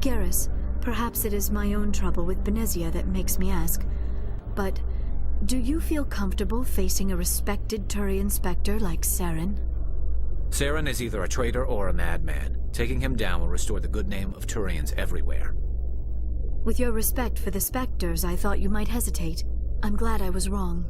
Garrus, perhaps it is my own trouble with Benezia that makes me ask, but do you feel comfortable facing a respected Turian Spectre like Saren? Saren is either a traitor or a madman. Taking him down will restore the good name of Turians everywhere. With your respect for the Spectres, I thought you might hesitate. I'm glad I was wrong.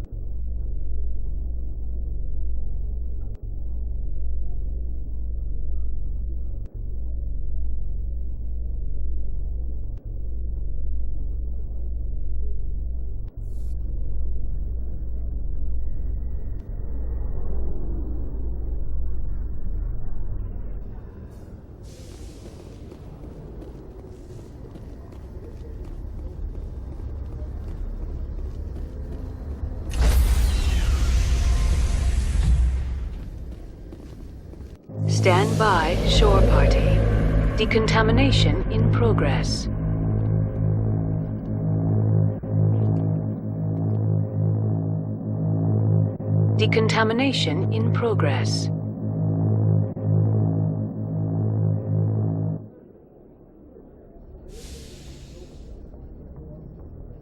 Stand by, shore party. Decontamination in progress. Decontamination in progress.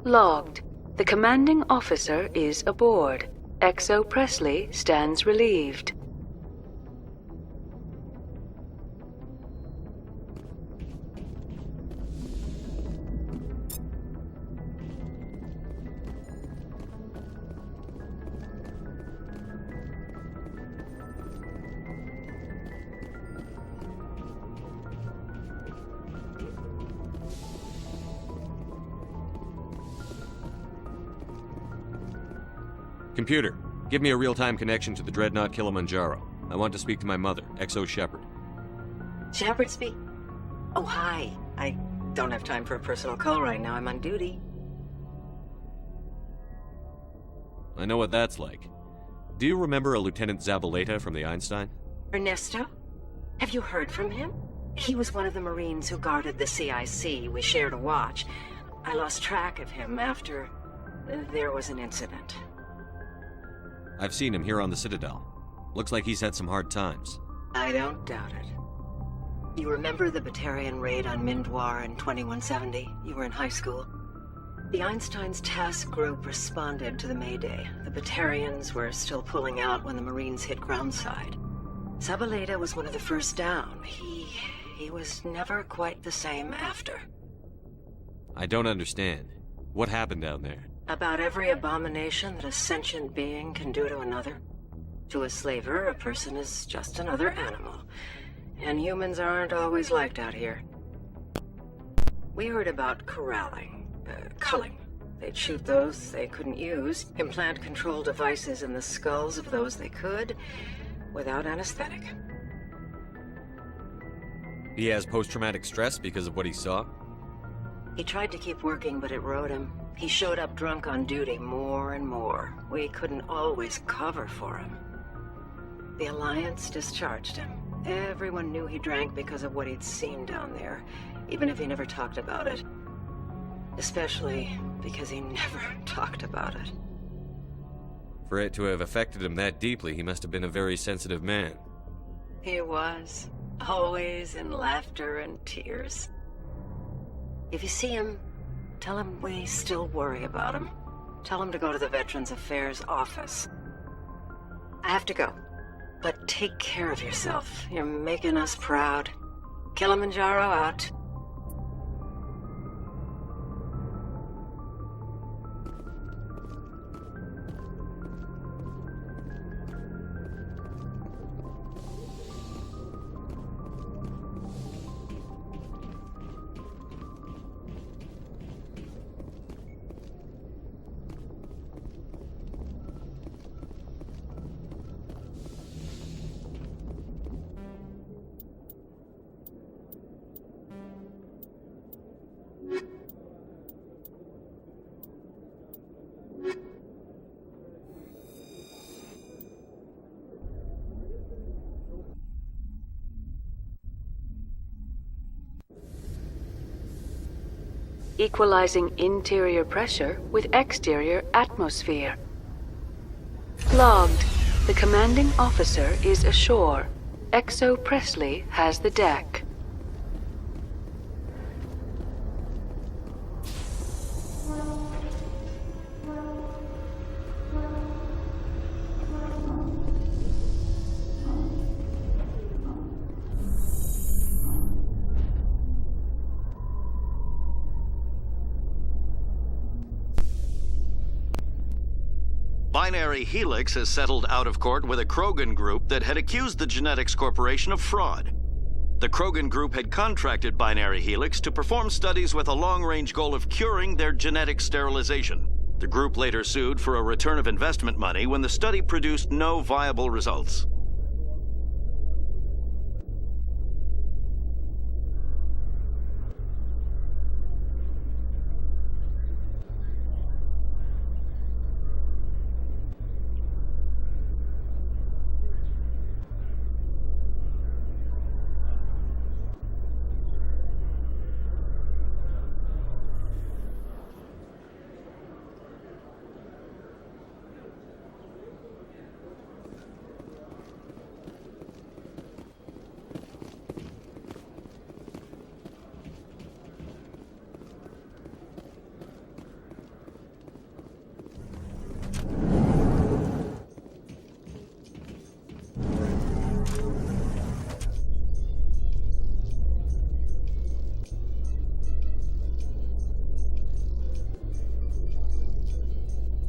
Logged. The commanding officer is aboard. XO Presley stands relieved. Computer, give me a real-time connection to the Dreadnought Kilimanjaro. I want to speak to my mother, XO Shepard. Shepard speak? Oh, hi. I don't have time for a personal call right now. I'm on duty. I know what that's like. Do you remember a Lieutenant Zabaleta from the Einstein? Ernesto? Have you heard from him? He was one of the Marines who guarded the CIC. We shared a watch. I lost track of him after there was an incident. I've seen him here on the Citadel. Looks like he's had some hard times. I don't doubt it. You remember the Batarian raid on Mindwar in 2170? You were in high school. The Einstein's task group responded to the Mayday. The Batarians were still pulling out when the Marines hit groundside. Zabaleta was one of the first down. He was never quite the same after. I don't understand. What happened down there? About every abomination that a sentient being can do to another. To a slaver, a person is just another animal. And humans aren't always liked out here. We heard about corralling, culling. They'd shoot those they couldn't use, implant control devices in the skulls of those they could, without anesthetic. He has post-traumatic stress because of what he saw? He tried to keep working, but it rode him. He showed up drunk on duty more and more. We couldn't always cover for him. The Alliance discharged him. Everyone knew he drank because of what he'd seen down there, even if he never talked about it. Especially because he never talked about it. For it to have affected him that deeply, he must have been a very sensitive man. He was. Always in laughter and tears. If you see him, tell him we still worry about him. Tell him to go to the Veterans Affairs office. I have to go. But take care of yourself. You're making us proud. Kilimanjaro out. Equalizing interior pressure with exterior atmosphere. Logged. The commanding officer is ashore. XO Presley has the deck. Binary Helix has settled out of court with a Krogan group that had accused the Genetics Corporation of fraud. The Krogan group had contracted Binary Helix to perform studies with a long-range goal of curing their genetic sterilization. The group later sued for a return of investment money when the study produced no viable results.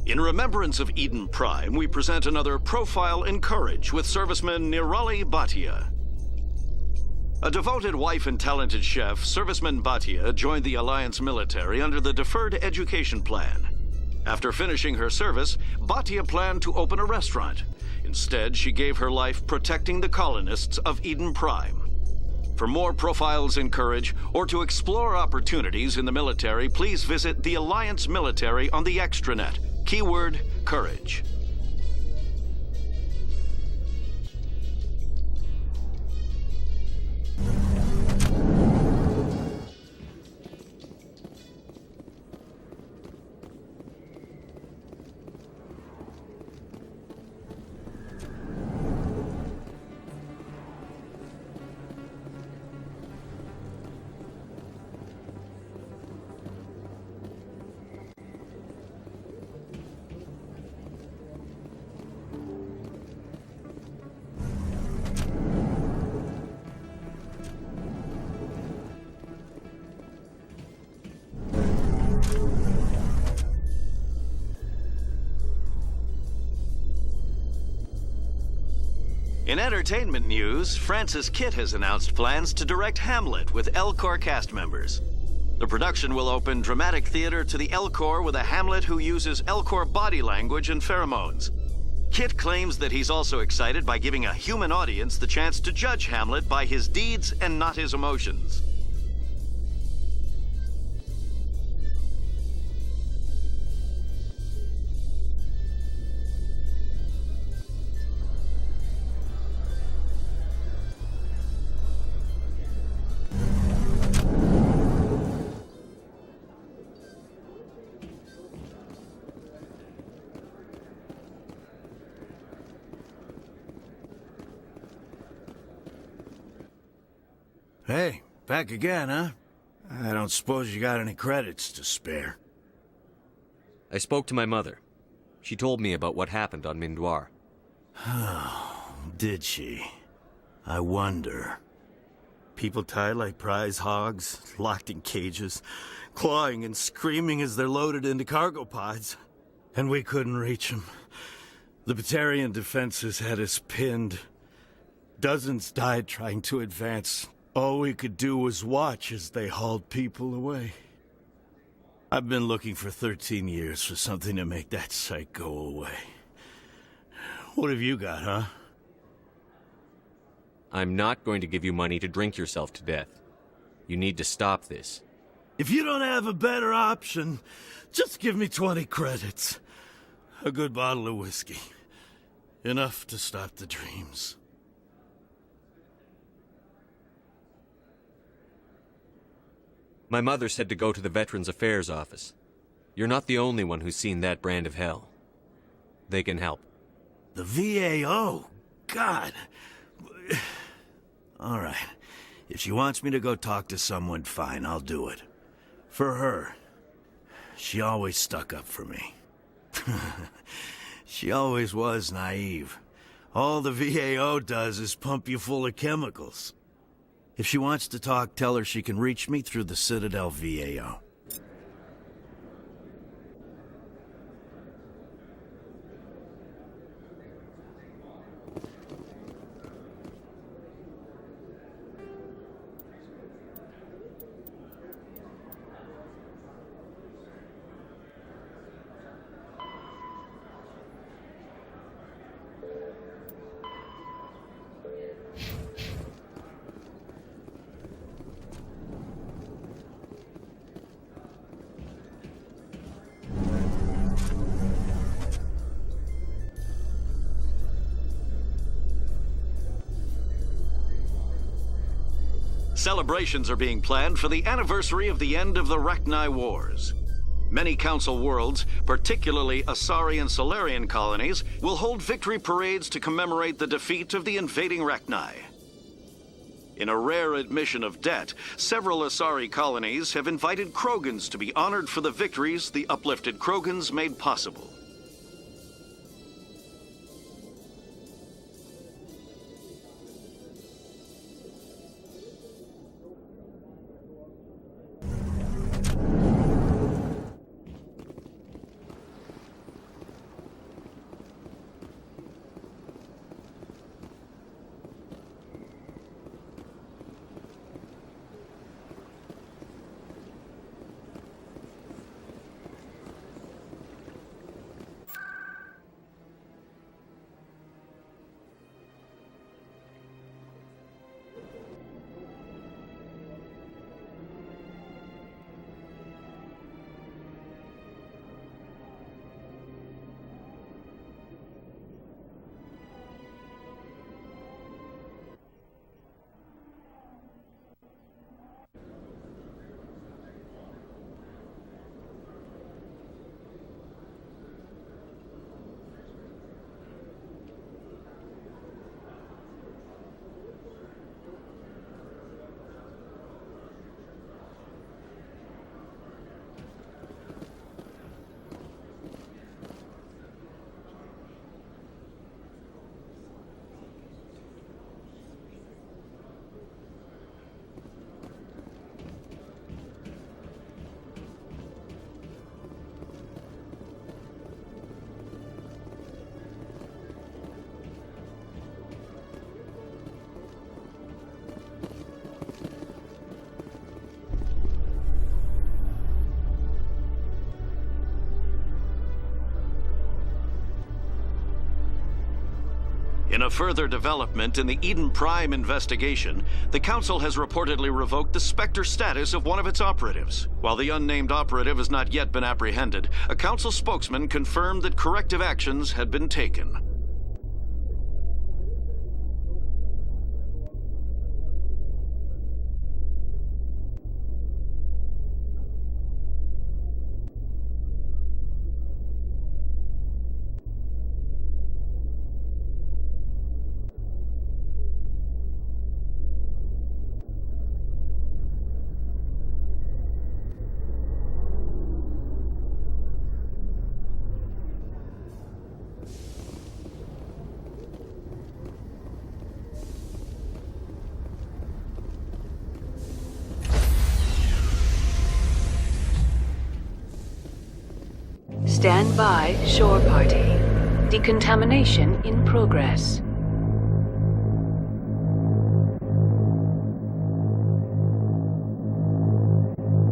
In remembrance of Eden Prime, we present another Profile in Courage with serviceman Nirali Bhatia. A devoted wife and talented chef, Serviceman Bhatia joined the Alliance military under the Deferred Education Plan. After finishing her service, Bhatia planned to open a restaurant. Instead, she gave her life protecting the colonists of Eden Prime. For more Profiles in Courage, or to explore opportunities in the military, please visit the Alliance military on the extranet. Keyword, courage. In entertainment news, Francis Kitt has announced plans to direct Hamlet with Elcor cast members. The production will open dramatic theater to the Elcor with a Hamlet who uses Elcor body language and pheromones. Kitt claims that he's also excited by giving a human audience the chance to judge Hamlet by his deeds and not his emotions. Hey, back again, huh? I don't suppose you got any credits to spare. I spoke to my mother. She told me about what happened on Mindoir. Did she? I wonder. People tied like prize hogs, locked in cages, clawing and screaming as they're loaded into cargo pods. And we couldn't reach them. The Batarian defenses had us pinned. Dozens died trying to advance. All we could do was watch as they hauled people away. I've been looking for 13 years for something to make that sight go away. What have you got, huh? I'm not going to give you money to drink yourself to death. You need to stop this. If you don't have a better option, just give me 20 credits. A good bottle of whiskey. Enough to stop the dreams. My mother said to go to the Veterans Affairs office. You're not the only one who's seen that brand of hell. They can help. The VAO? God. All right. If she wants me to go talk to someone, fine, I'll do it. For her. She always stuck up for me. She always was naive. All the VAO does is pump you full of chemicals. If she wants to talk, tell her she can reach me through the Citadel VAO. Celebrations are being planned for the anniversary of the end of the Rachni Wars. Many Council worlds, particularly Asari and Solarian colonies, will hold victory parades to commemorate the defeat of the invading Rachni. In a rare admission of debt, several Asari colonies have invited Krogans to be honored for the victories the uplifted Krogans made possible. In a further development in the Eden Prime investigation, the Council has reportedly revoked the Spectre status of one of its operatives. While the unnamed operative has not yet been apprehended, a Council spokesman confirmed that corrective actions had been taken. Stand by, shore party. Decontamination in progress.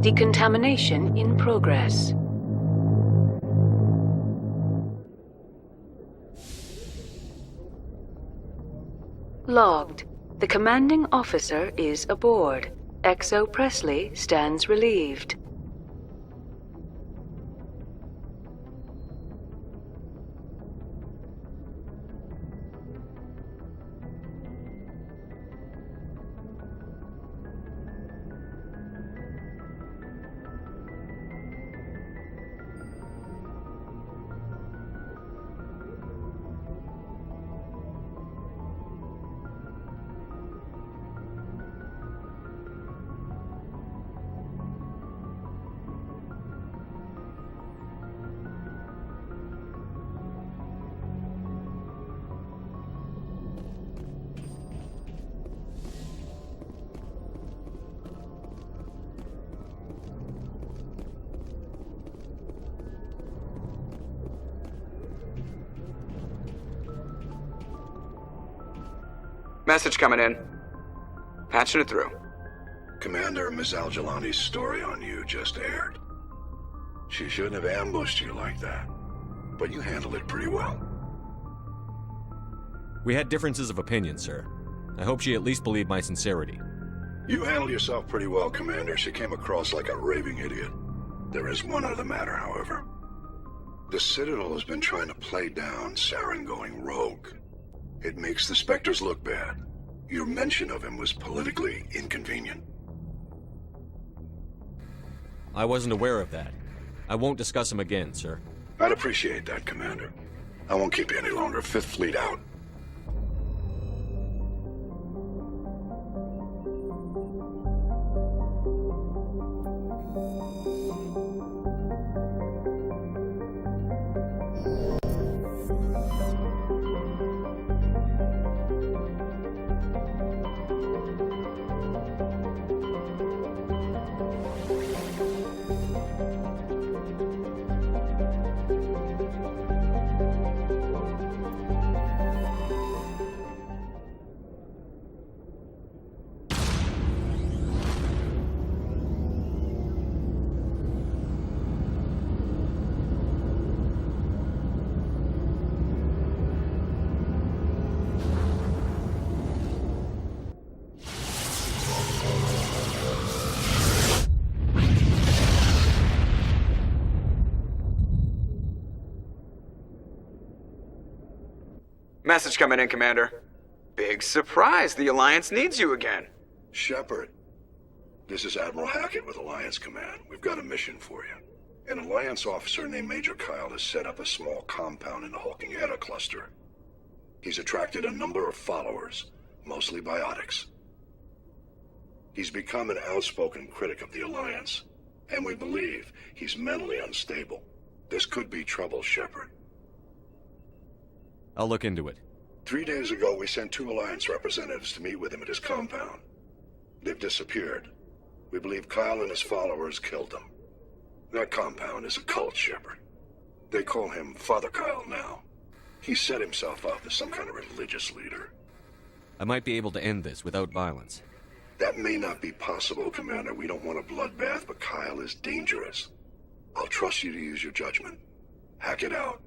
Decontamination in progress. Logged. The commanding officer is aboard. XO Presley stands relieved. Message coming in. Patching it through. Commander, Miss Al-Jalani's story on you just aired. She shouldn't have ambushed you like that, but you handled it pretty well. We had differences of opinion, sir. I hope she at least believed my sincerity. You handled yourself pretty well, Commander. She came across like a raving idiot. There is one other matter, however. The Citadel has been trying to play down Saren going rogue. It makes the Spectres look bad. Your mention of him was politically inconvenient. I wasn't aware of that. I won't discuss them again, sir. I'd appreciate that, Commander. I won't keep you any longer. Fifth Fleet out. Message coming in, Commander. Big surprise, the Alliance needs you again. Shepard, this is Admiral Hackett with Alliance Command. We've got a mission for you. An Alliance officer named Major Kyle has set up a small compound in the Hulking Eta cluster. He's attracted a number of followers, mostly biotics. He's become an outspoken critic of the Alliance, and we believe he's mentally unstable. This could be trouble, Shepard. I'll look into it. 3 days ago, we sent 2 Alliance representatives to meet with him at his compound. They've disappeared. We believe Kyle and his followers killed them. That compound is a cult, Shepard. They call him Father Kyle now. He set himself up as some kind of religious leader. I might be able to end this without violence. That may not be possible, Commander. We don't want a bloodbath, but Kyle is dangerous. I'll trust you to use your judgment. Hack it out.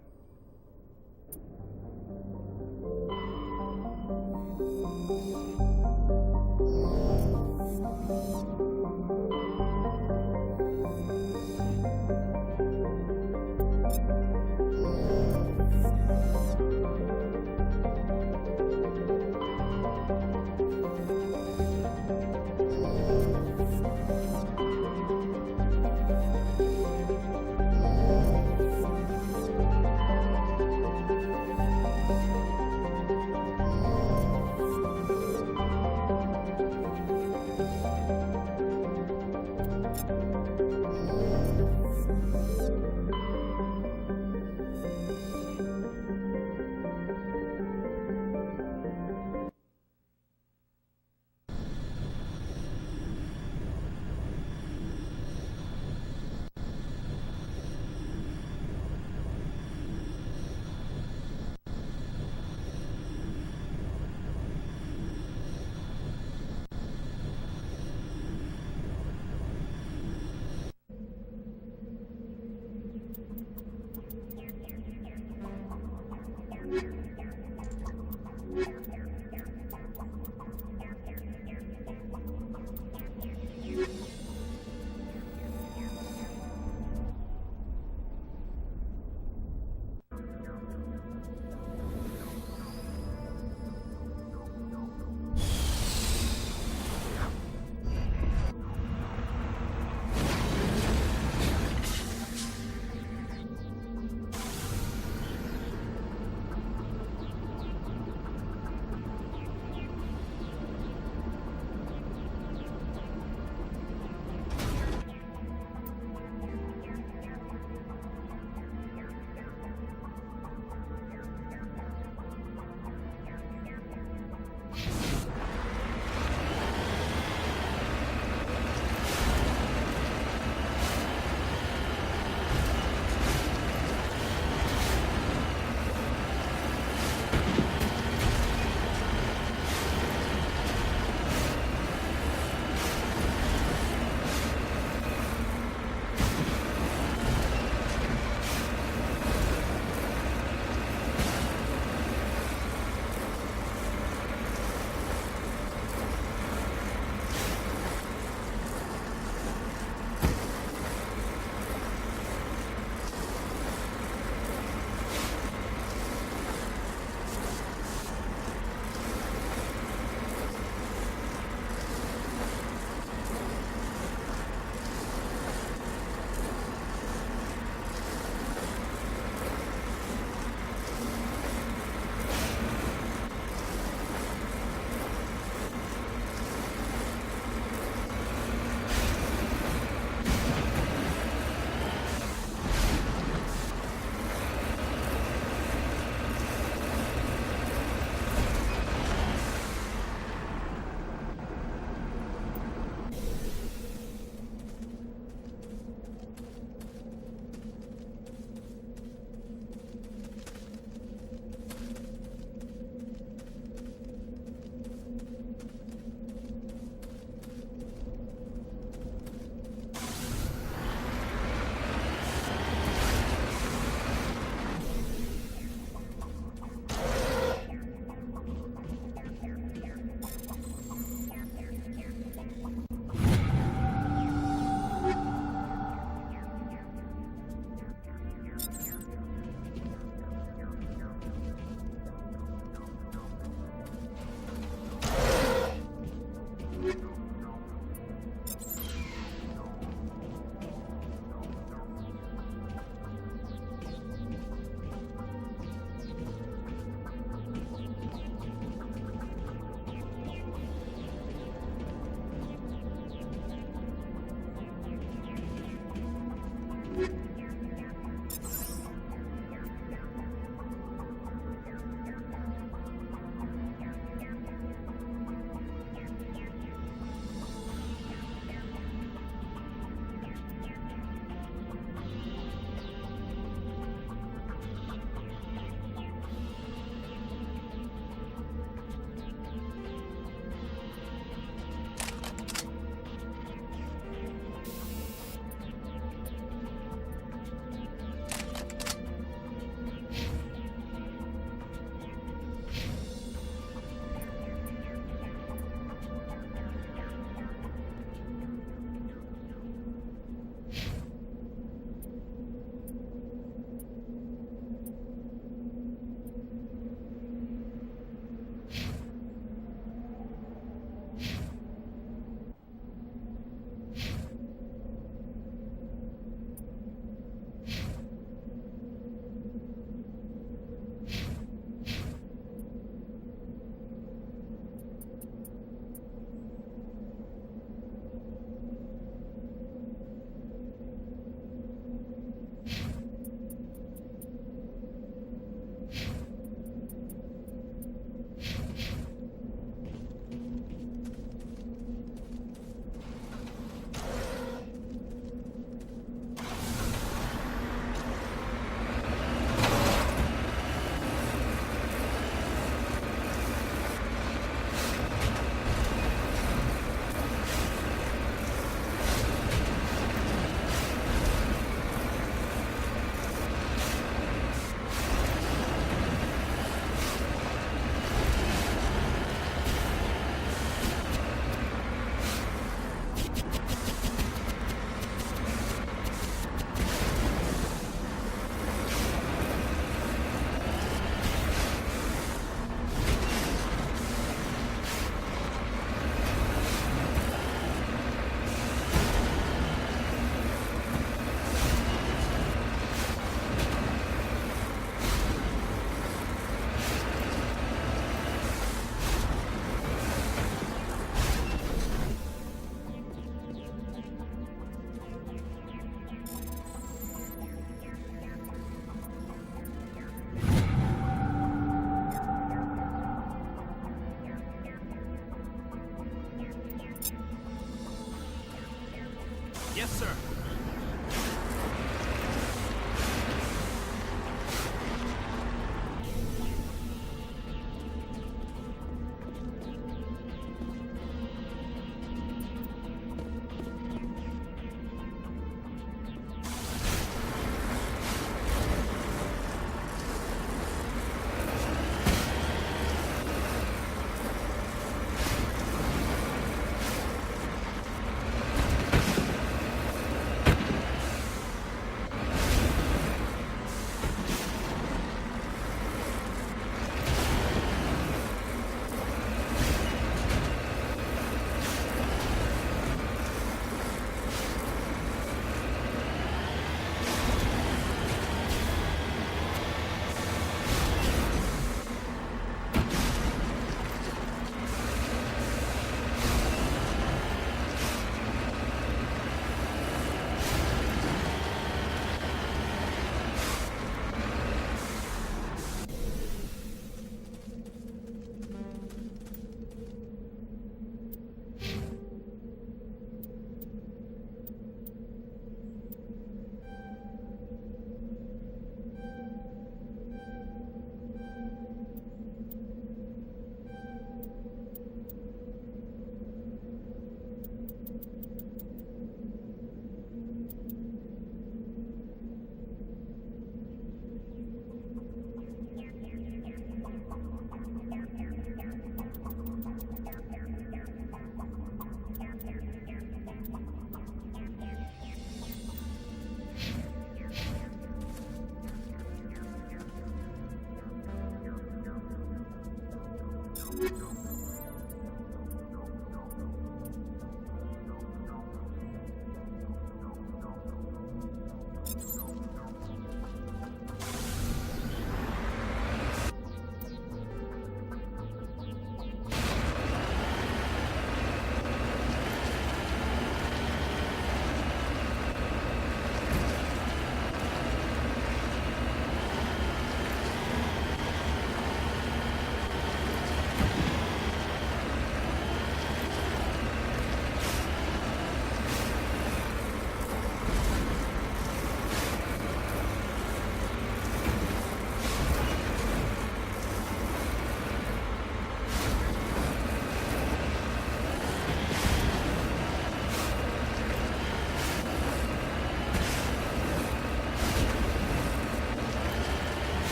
Yes, sir.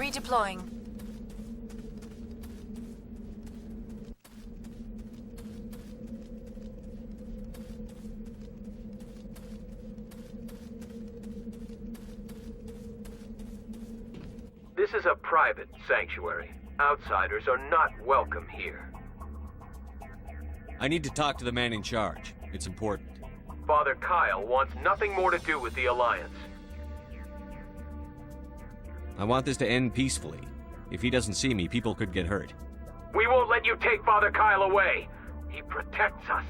Redeploying. This is a private sanctuary. Outsiders are not welcome here. I need to talk to the man in charge. It's important. Father Kyle wants nothing more to do with the Alliance. I want this to end peacefully. If he doesn't see me, people could get hurt. We won't let you take Father Kyle away. He protects us.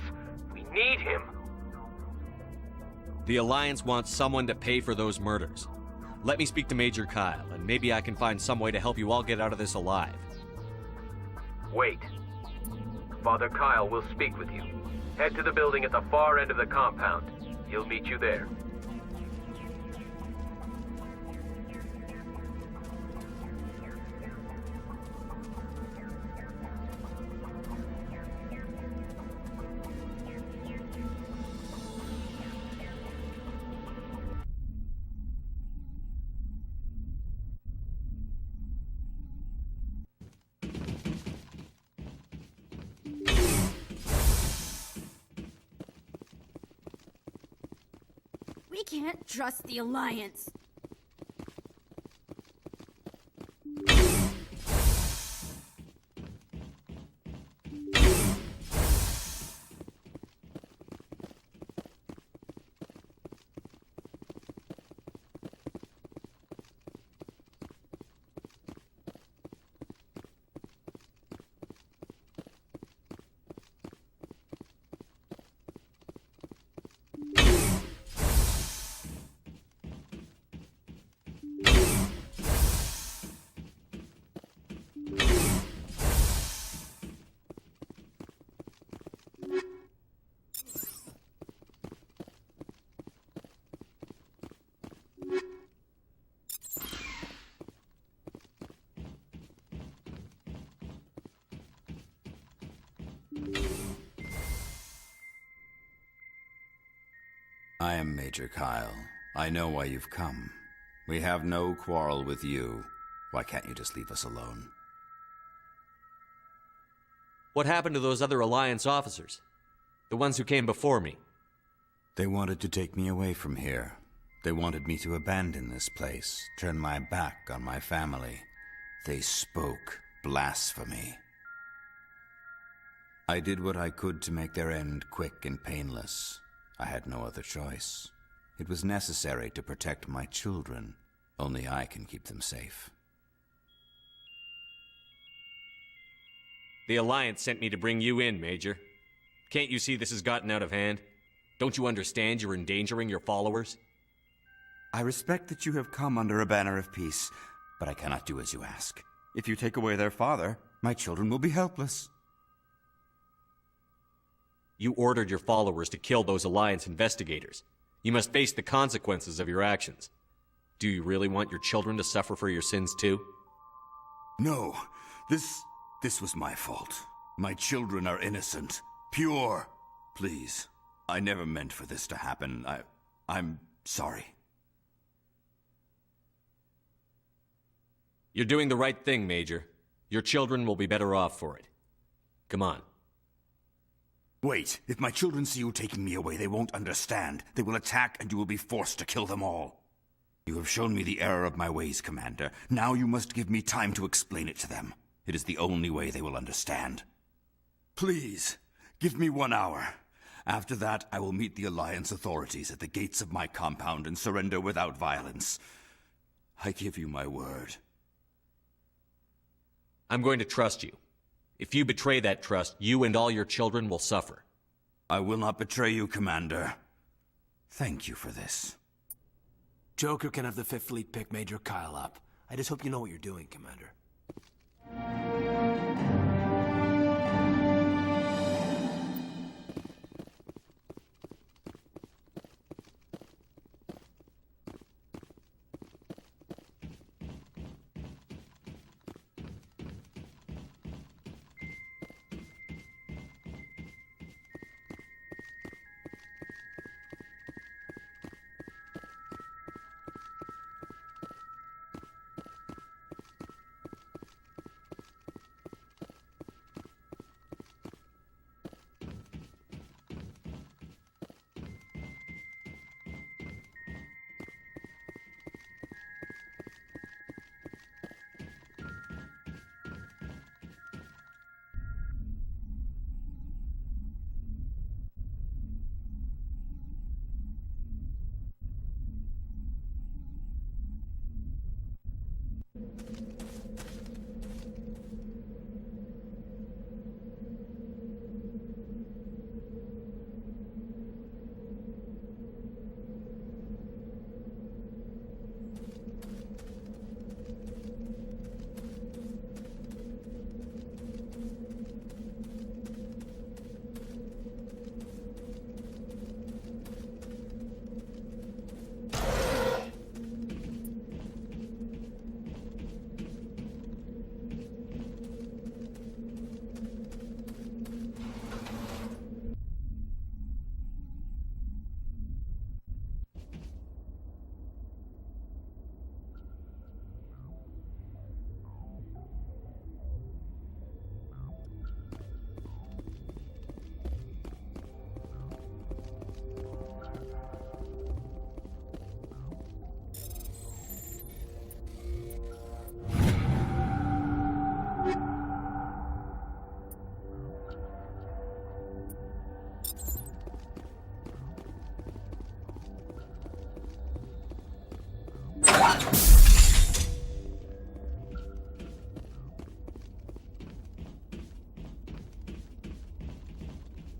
We need him. The Alliance wants someone to pay for those murders. Let me speak to Major Kyle, and maybe I can find some way to help you all get out of this alive. Wait. Father Kyle will speak with you. Head to the building at the far end of the compound. He'll meet you there. We can't trust the Alliance. I am Major Kyle. I know why you've come. We have no quarrel with you. Why can't you just leave us alone? What happened to those other Alliance officers? The ones who came before me? They wanted to take me away from here. They wanted me to abandon this place, turn my back on my family. They spoke blasphemy. I did what I could to make their end quick and painless. I had no other choice. It was necessary to protect my children. Only I can keep them safe. The Alliance sent me to bring you in, Major. Can't you see this has gotten out of hand? Don't you understand you're endangering your followers? I respect that you have come under a banner of peace, but I cannot do as you ask. If you take away their father, my children will be helpless. You ordered your followers to kill those Alliance investigators. You must face the consequences of your actions. Do you really want your children to suffer for your sins too? No, this was my fault. My children are innocent, pure. Please, I never meant for this to happen. I'm sorry. You're doing the right thing, Major. Your children will be better off for it. Come on. Wait, if my children see you taking me away, they won't understand. They will attack and you will be forced to kill them all. You have shown me the error of my ways, Commander. Now you must give me time to explain it to them. It is the only way they will understand. Please, give me 1 hour. After that, I will meet the Alliance authorities at the gates of my compound and surrender without violence. I give you my word. I'm going to trust you. If you betray that trust, you and all your children will suffer. I will not betray you, Commander. Thank you for this. Joker can have the 5th Fleet pick Major Kyle up. I just hope you know what you're doing, Commander.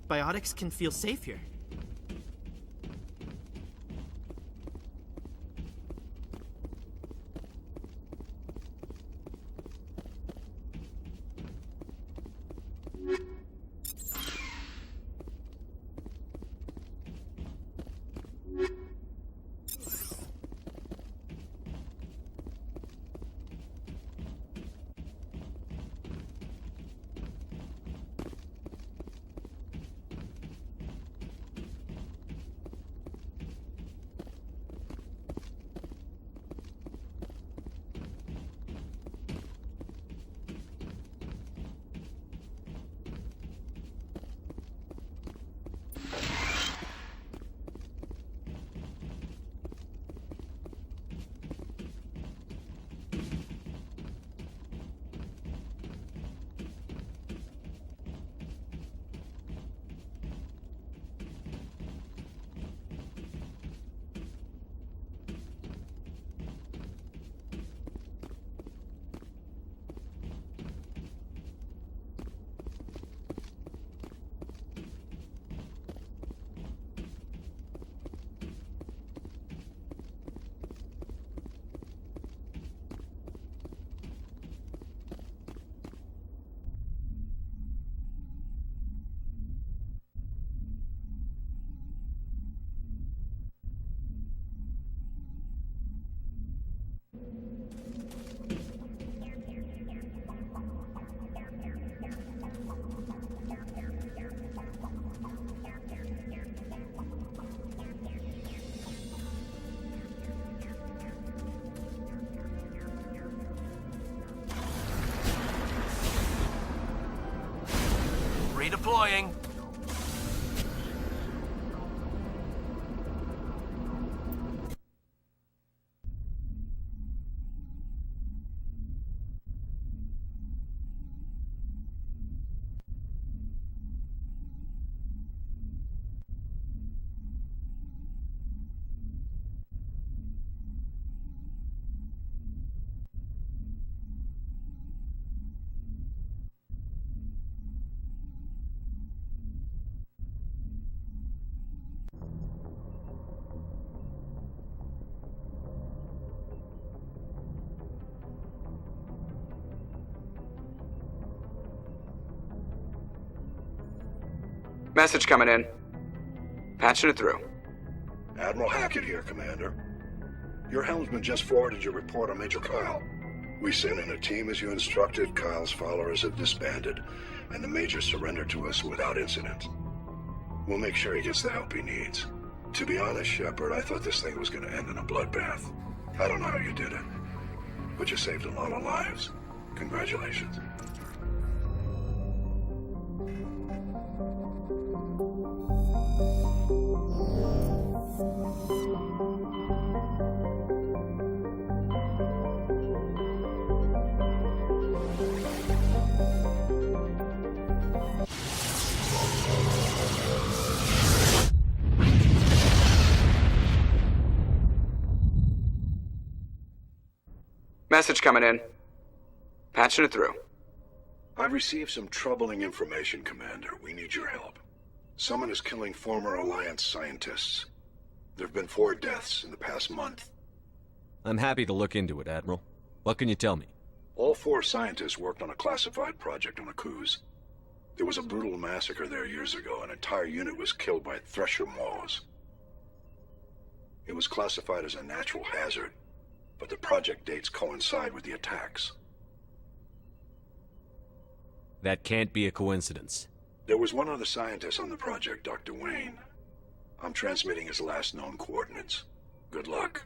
Biotics can feel safe here. Redeploying. Message coming in. Patching it through. Admiral Hackett here, Commander. Your helmsman just forwarded your report on Major Kyle. We sent in a team as you instructed. Kyle's followers have disbanded, and the Major surrendered to us without incident. We'll make sure he gets the help he needs. To be honest, Shepard, I thought this thing was going to end in a bloodbath. I don't know how you did it, but you saved a lot of lives. Congratulations. Message coming in. Patching it through. I've received some troubling information, Commander. We need your help. Someone is killing former Alliance scientists. There have been 4 deaths in the past month. I'm happy to look into it, Admiral. What can you tell me? All 4 scientists worked on a classified project on Akuz. There was a brutal massacre there years ago. An entire unit was killed by Thresher Maws. It was classified as a natural hazard, but the project dates coincide with the attacks. That can't be a coincidence. There was one other scientist on the project, Dr. Wayne. I'm transmitting his last known coordinates. Good luck.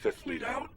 5th Fleet out.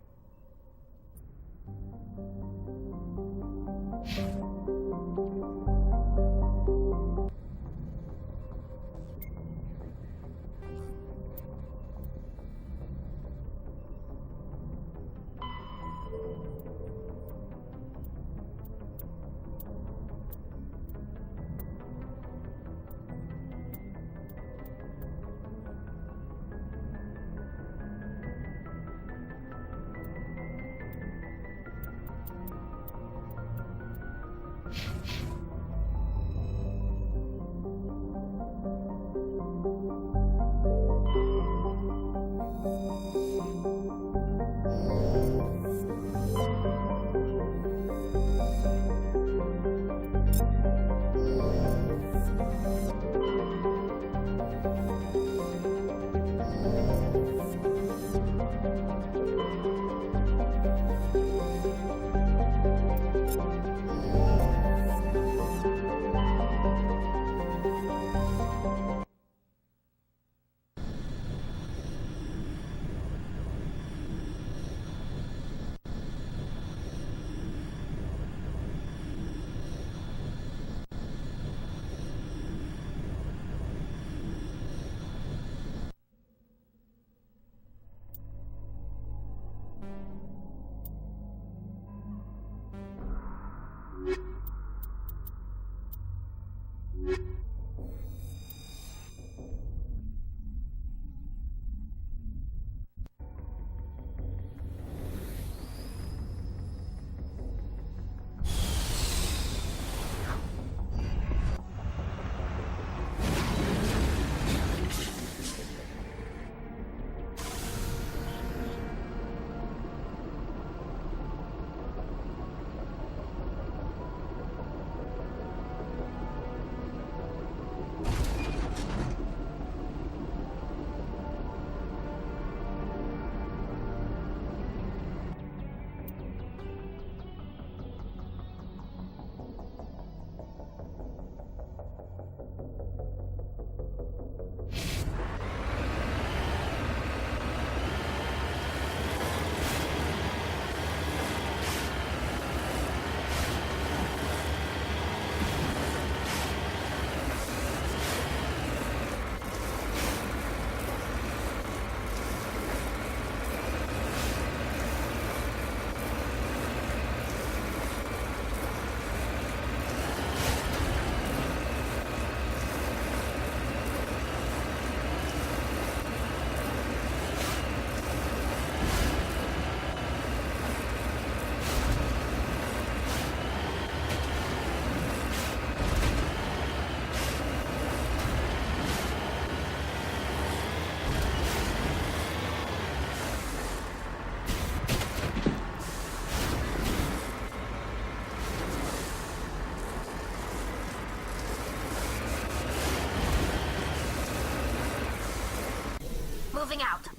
moving out.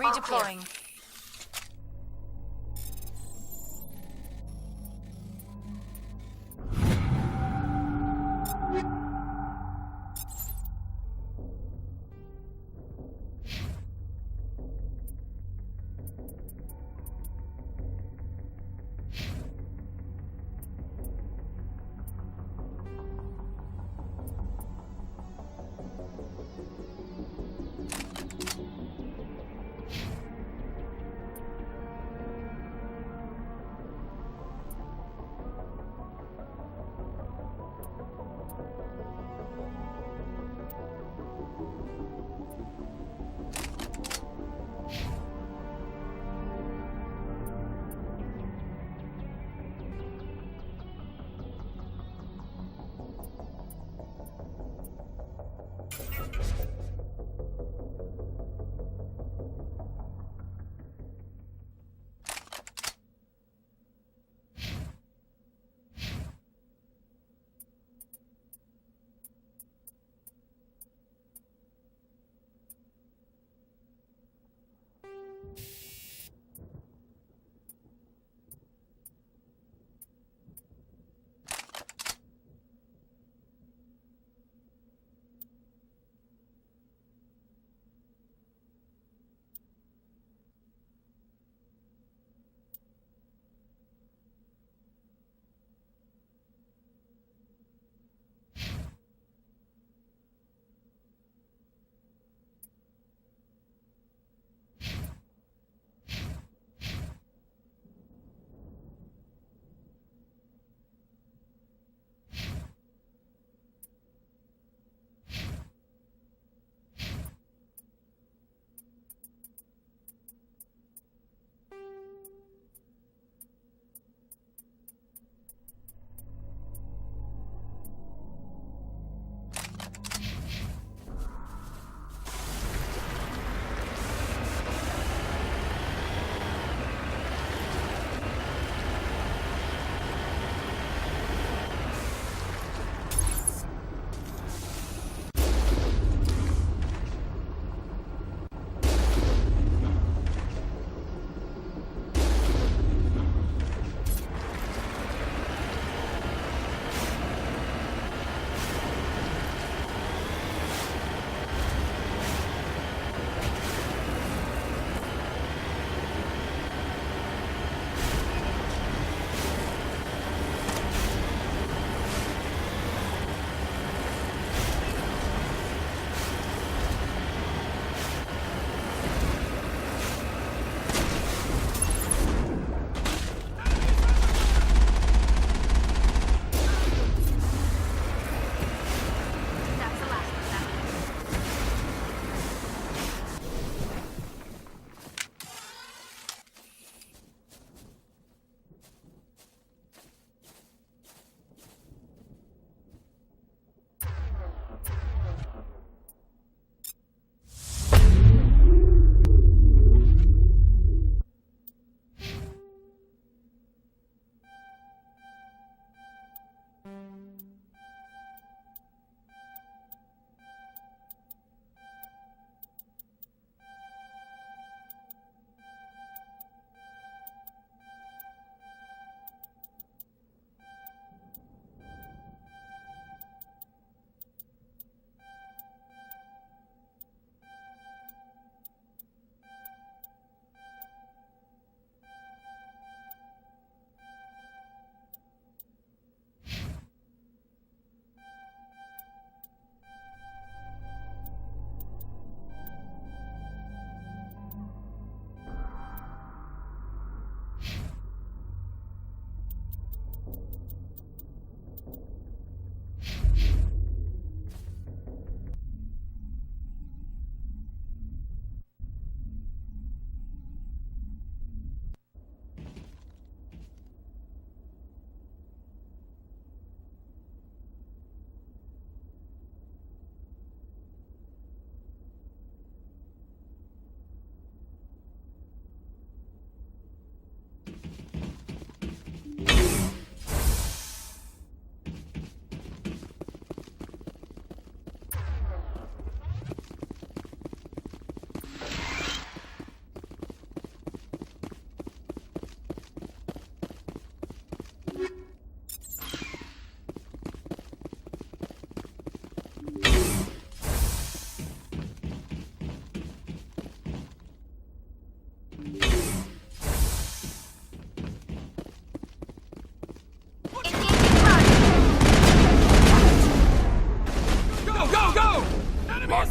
Redeploying.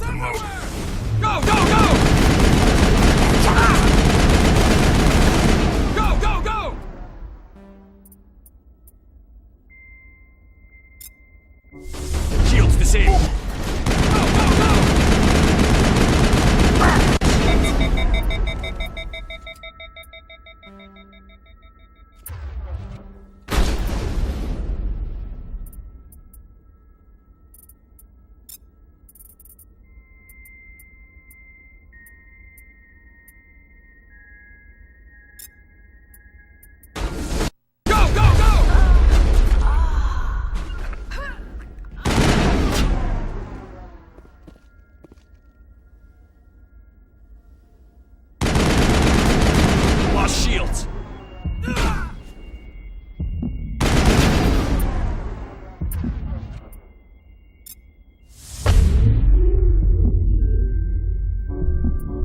and loaded. Go, go, go! Go, go, go! Shields disabled. Go, go, go! Shields.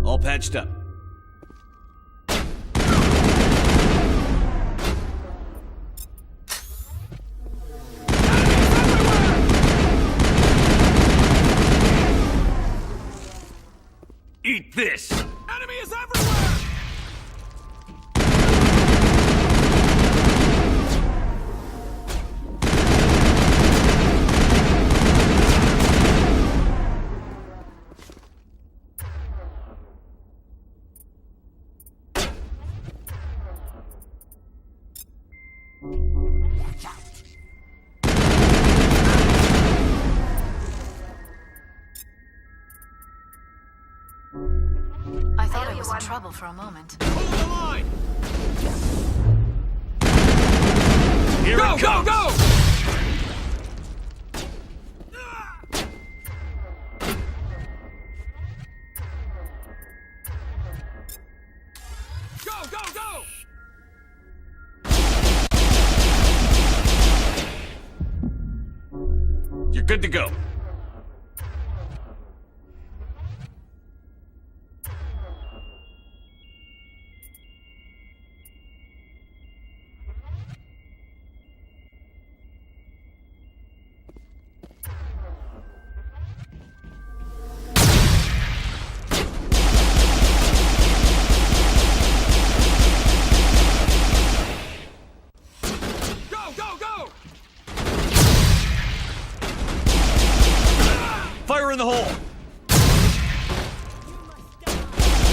All patched up. Eat this! Enemy is everywhere! I thought I was in trouble for a moment. Hold the line! Here Go, it go, comes. go! Go, go, go! You're good to go. Go, go, go! Fire in the hole.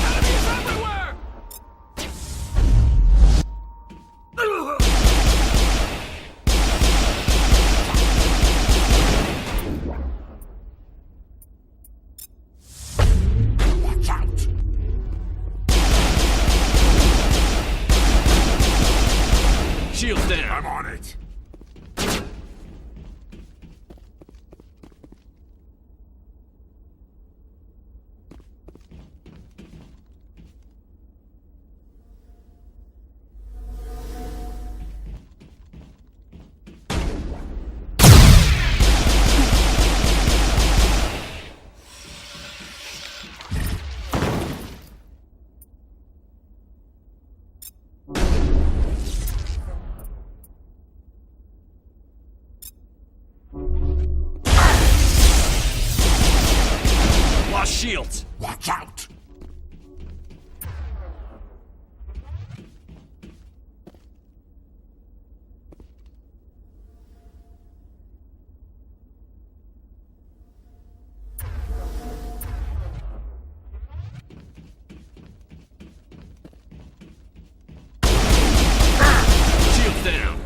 Enemy is everywhere! Watch out! Shields down. I'm on it. Lost shields. Watch out! Shields down.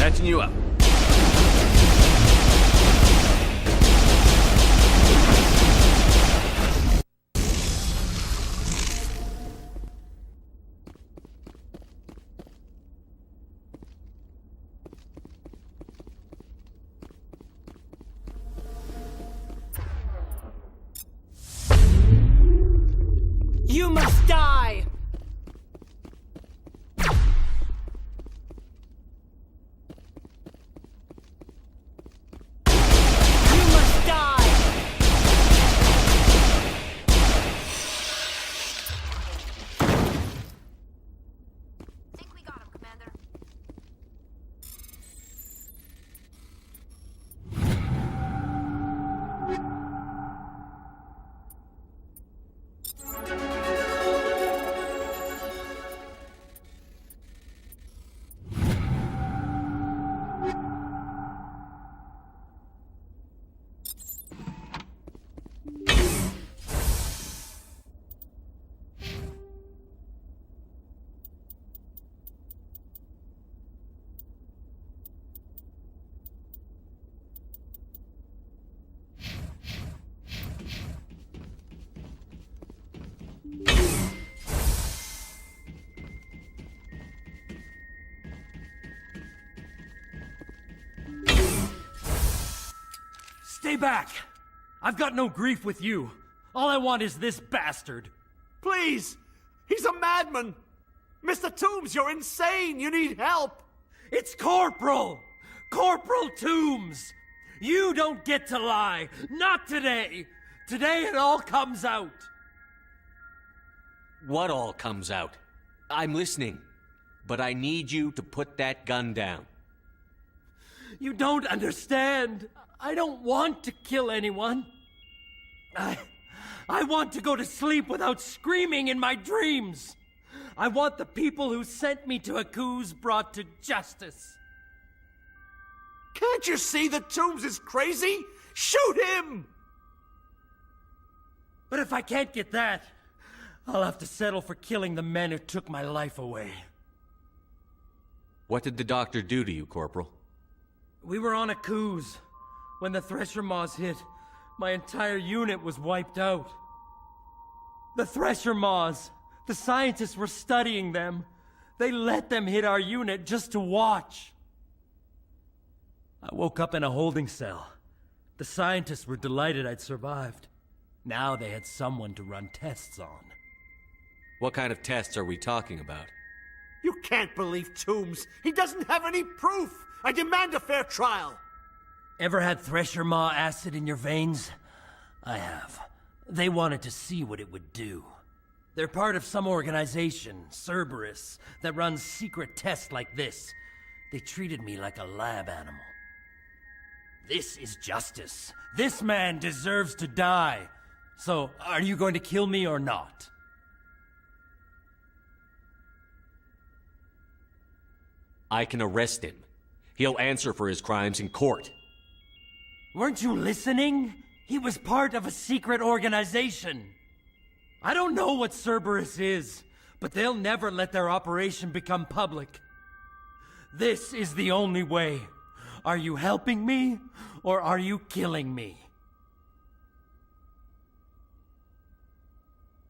Patching you up. You must die! You must die! Think we got him, Commander. Stay back! I've got no grief with you. All I want is this bastard. Please! He's a madman! Mr. Toombs, you're insane! You need help! It's Corporal! Corporal Toombs! You don't get to lie! Not today! Today it all comes out! What all comes out? I'm listening. But I need you to put that gun down. You don't understand. I don't want to kill anyone. I want to go to sleep without screaming in my dreams. I want the people who sent me to Akuz brought to justice. Can't you see that Toombs is crazy? Shoot him! But if I can't get that, I'll have to settle for killing the men who took my life away. What did the doctor do to you, Corporal? We were on Akuz. When the Thresher Maws hit, my entire unit was wiped out. The Thresher Maws, the scientists were studying them. They let them hit our unit just to watch. I woke up in a holding cell. The scientists were delighted I'd survived. Now they had someone to run tests on. What kind of tests are we talking about? You can't believe Toombs. He doesn't have any proof. I demand a fair trial. Ever had Thresher Maw acid in your veins? I have. They wanted to see what it would do. They're part of some organization, Cerberus, that runs secret tests like this. They treated me like a lab animal. This is justice. This man deserves to die. So, are you going to kill me or not? I can arrest him. He'll answer for his crimes in court. Weren't you listening? He was part of a secret organization. I don't know what Cerberus is, but they'll never let their operation become public. This is the only way. Are you helping me, or are you killing me?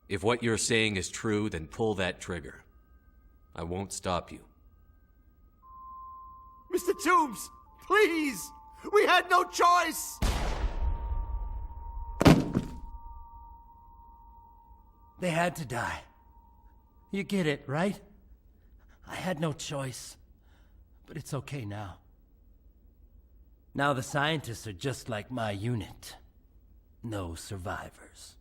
If what you're saying is true, then pull that trigger. I won't stop you. Mr. Toombs, please! We had no choice! They had to die. You get it, right? I had no choice. But it's okay now. Now the scientists are just like my unit. No survivors.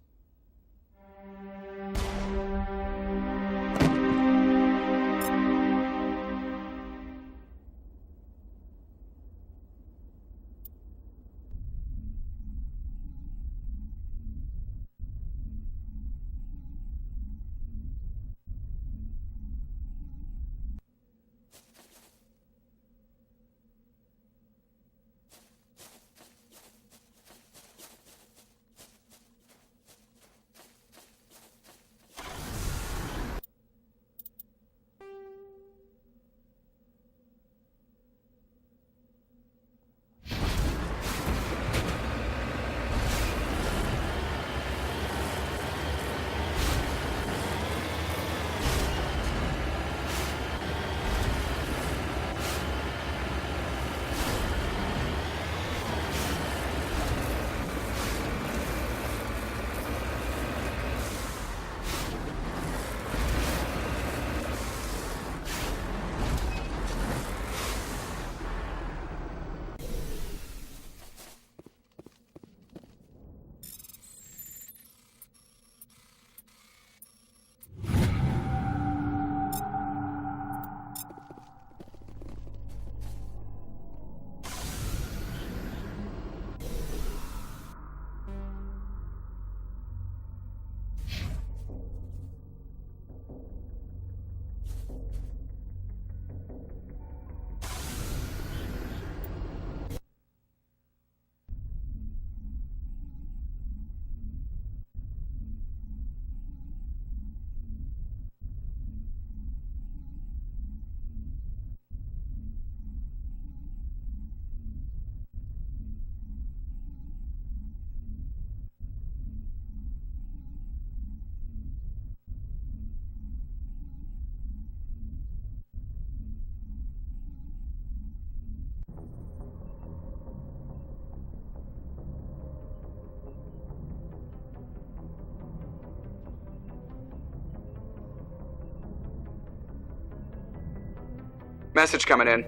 Message coming in.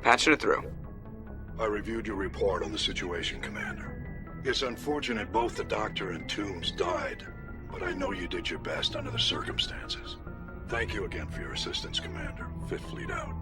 Patching it through. I reviewed your report on the situation, Commander. It's unfortunate both the Doctor and Toombs died, but I know you did your best under the circumstances. Thank you again for your assistance, Commander. Fifth Fleet out.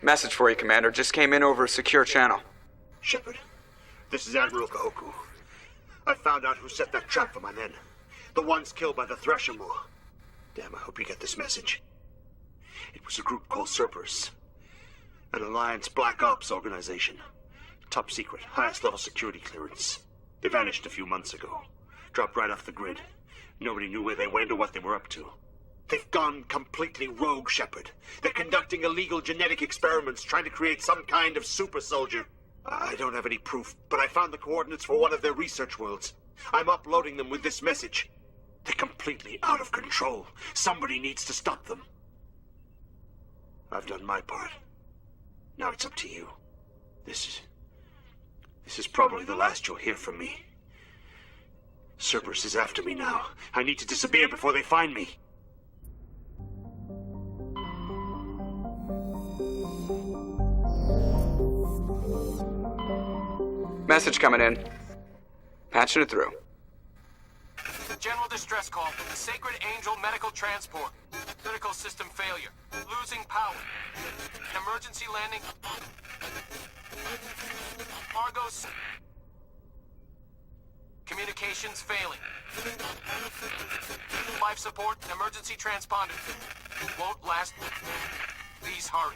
Message for you, Commander. Just came in over a secure channel. Shepard, this is Admiral Kahoku. I found out who set that trap for my men. The ones killed by the Thresher Maw. Damn, I hope you get this message. It was a group called Cerberus. An Alliance Black Ops organization. Top secret, highest level security clearance. They vanished a few months ago. Dropped right off the grid. Nobody knew where they went or what they were up to. They've gone completely rogue, Shepard. They're conducting illegal genetic experiments, trying to create some kind of super soldier. I don't have any proof, but I found the coordinates for one of their research worlds. I'm uploading them with this message. They're completely out of control. Somebody needs to stop them. I've done my part. Now it's up to you. This is probably the last you'll hear from me. Cerberus is after me now. I need to disappear before they find me. Message coming in. Patching it through. General distress call from the Sacred Angel Medical Transport. Critical system failure. Losing power. Emergency landing. Argos. Communications failing. Life support and emergency transponder. Won't last. Please hurry.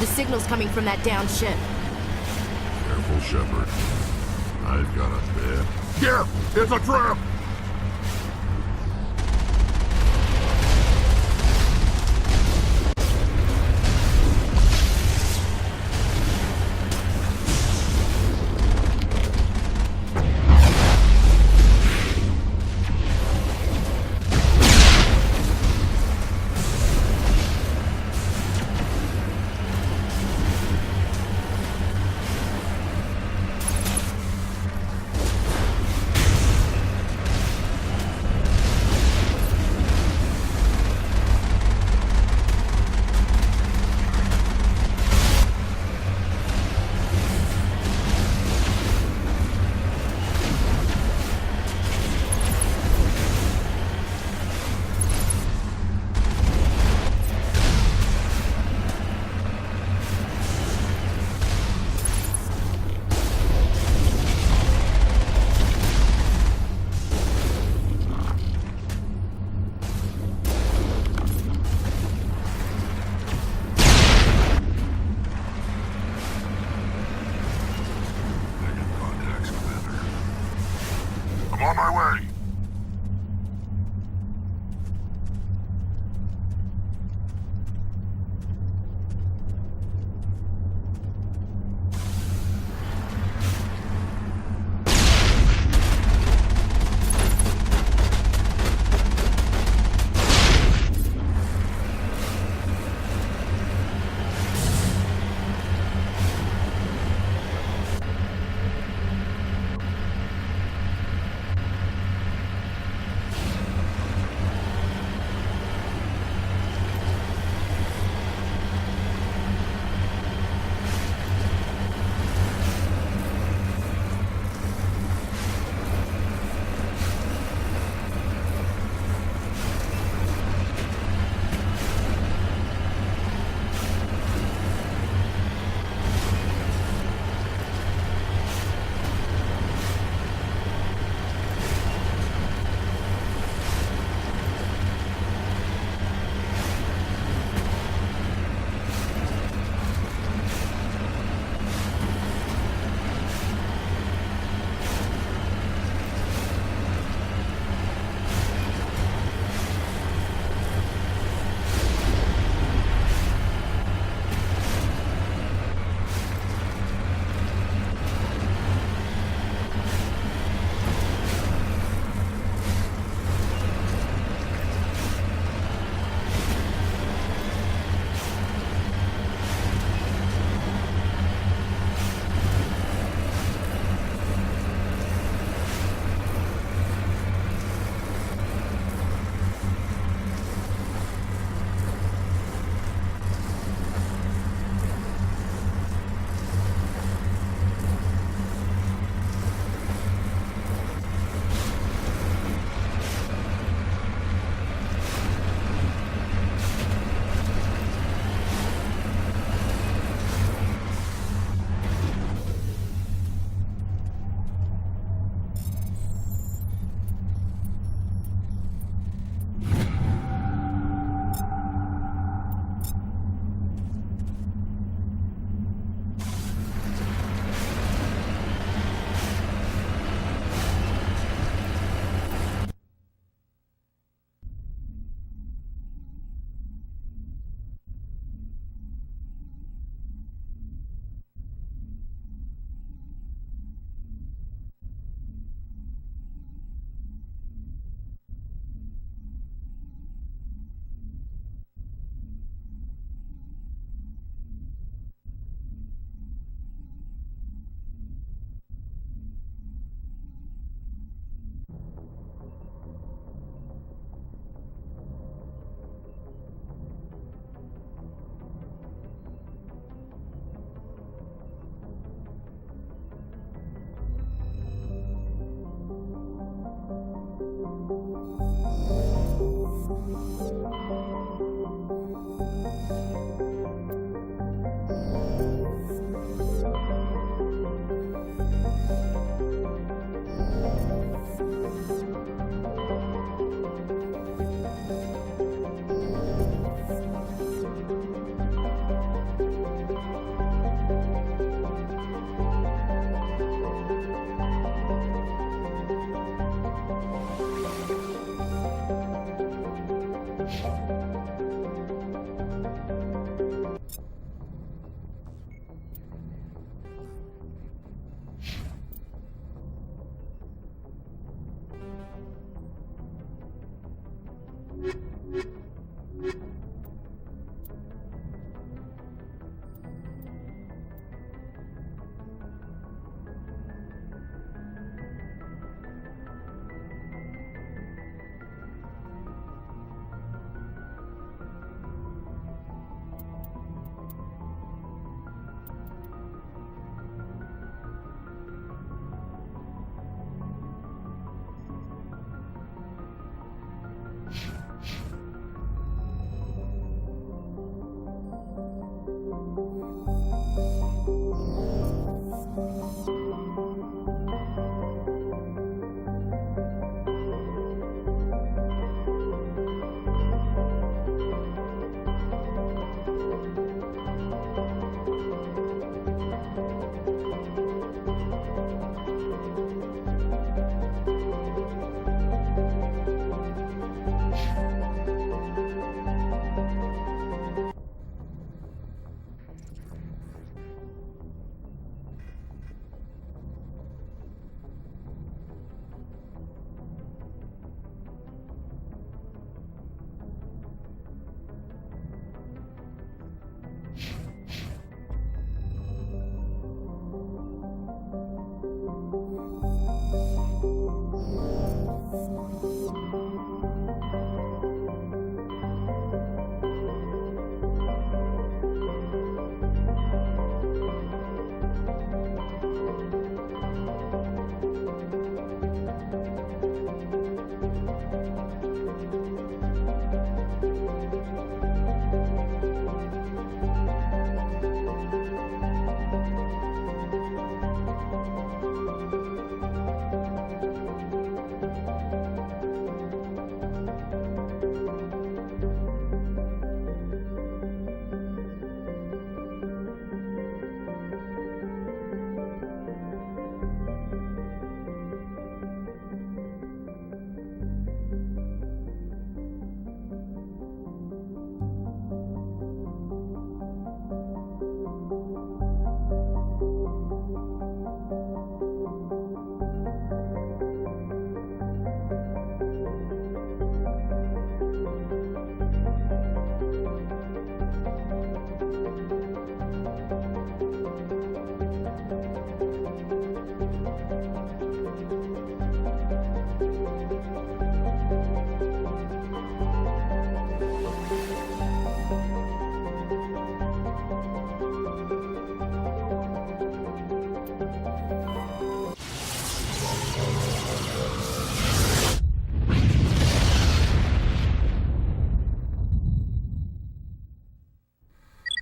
The signal's coming from that downed ship. Careful, Shepard. I've got a bed. Yeah, it's a trap!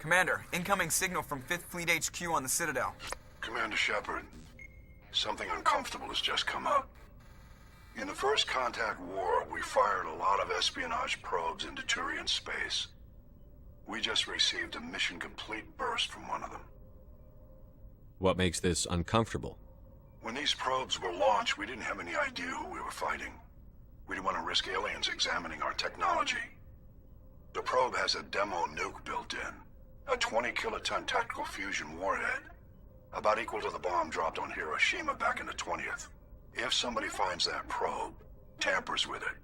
Commander, incoming signal from 5th Fleet HQ on the Citadel. Commander Shepard, something uncomfortable has just come up. In the First Contact War, we fired a lot of espionage probes into Turian space. We just received a mission complete burst from one of them. What makes this uncomfortable? When these probes were launched, we didn't have any idea who we were fighting. We didn't want to risk aliens examining our technology. The probe has a demo nuke built in, a 20-kiloton tactical fusion warhead, about equal to the bomb dropped on Hiroshima back in the 20th. If somebody finds that probe, tampers with it,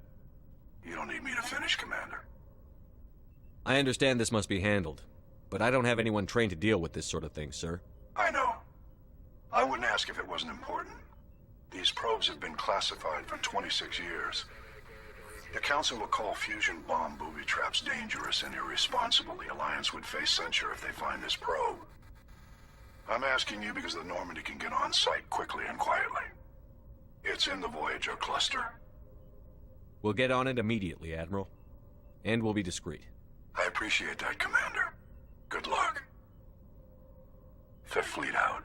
you don't need me to finish, Commander. I understand this must be handled, but I don't have anyone trained to deal with this sort of thing, sir. I know. I wouldn't ask if it wasn't important. These probes have been classified for 26 years. The Council will call fusion bomb booby traps dangerous and irresponsible. The Alliance would face censure if they find this probe. I'm asking you because the Normandy can get on site quickly and quietly. It's in the Voyager cluster. We'll get on it immediately, Admiral. And we'll be discreet. I appreciate that, Commander. Good luck. Fifth Fleet out.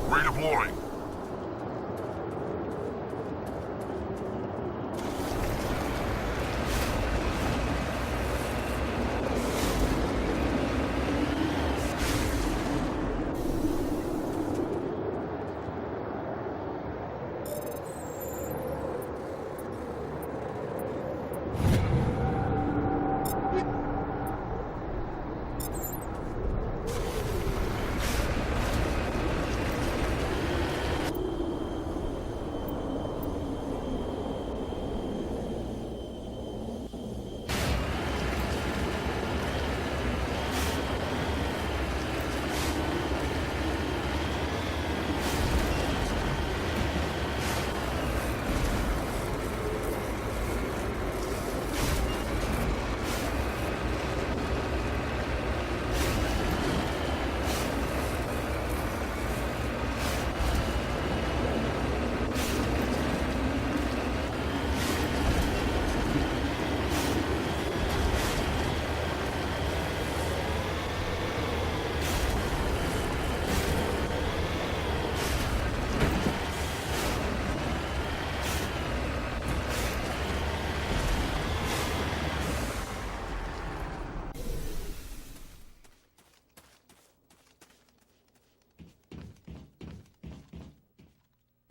Redeploying.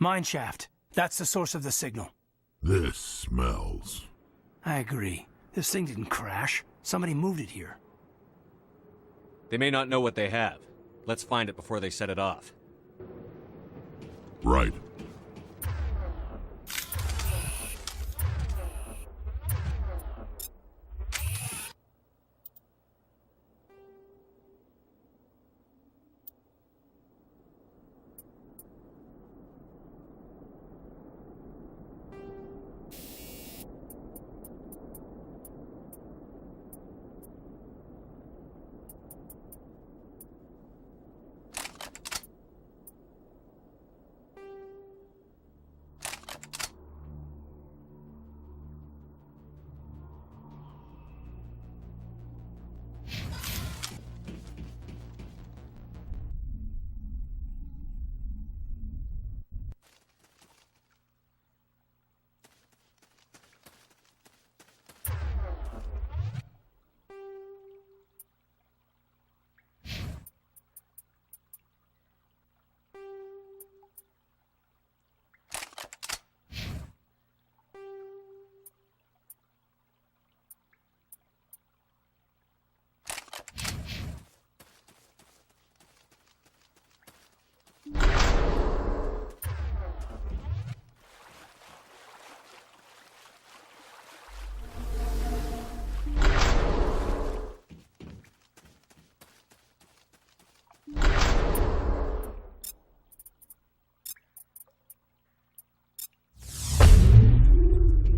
Mineshaft. That's the source of the signal. This smells. I agree. This thing didn't crash. Somebody moved it here. They may not know what they have. Let's find it before they set it off. Right.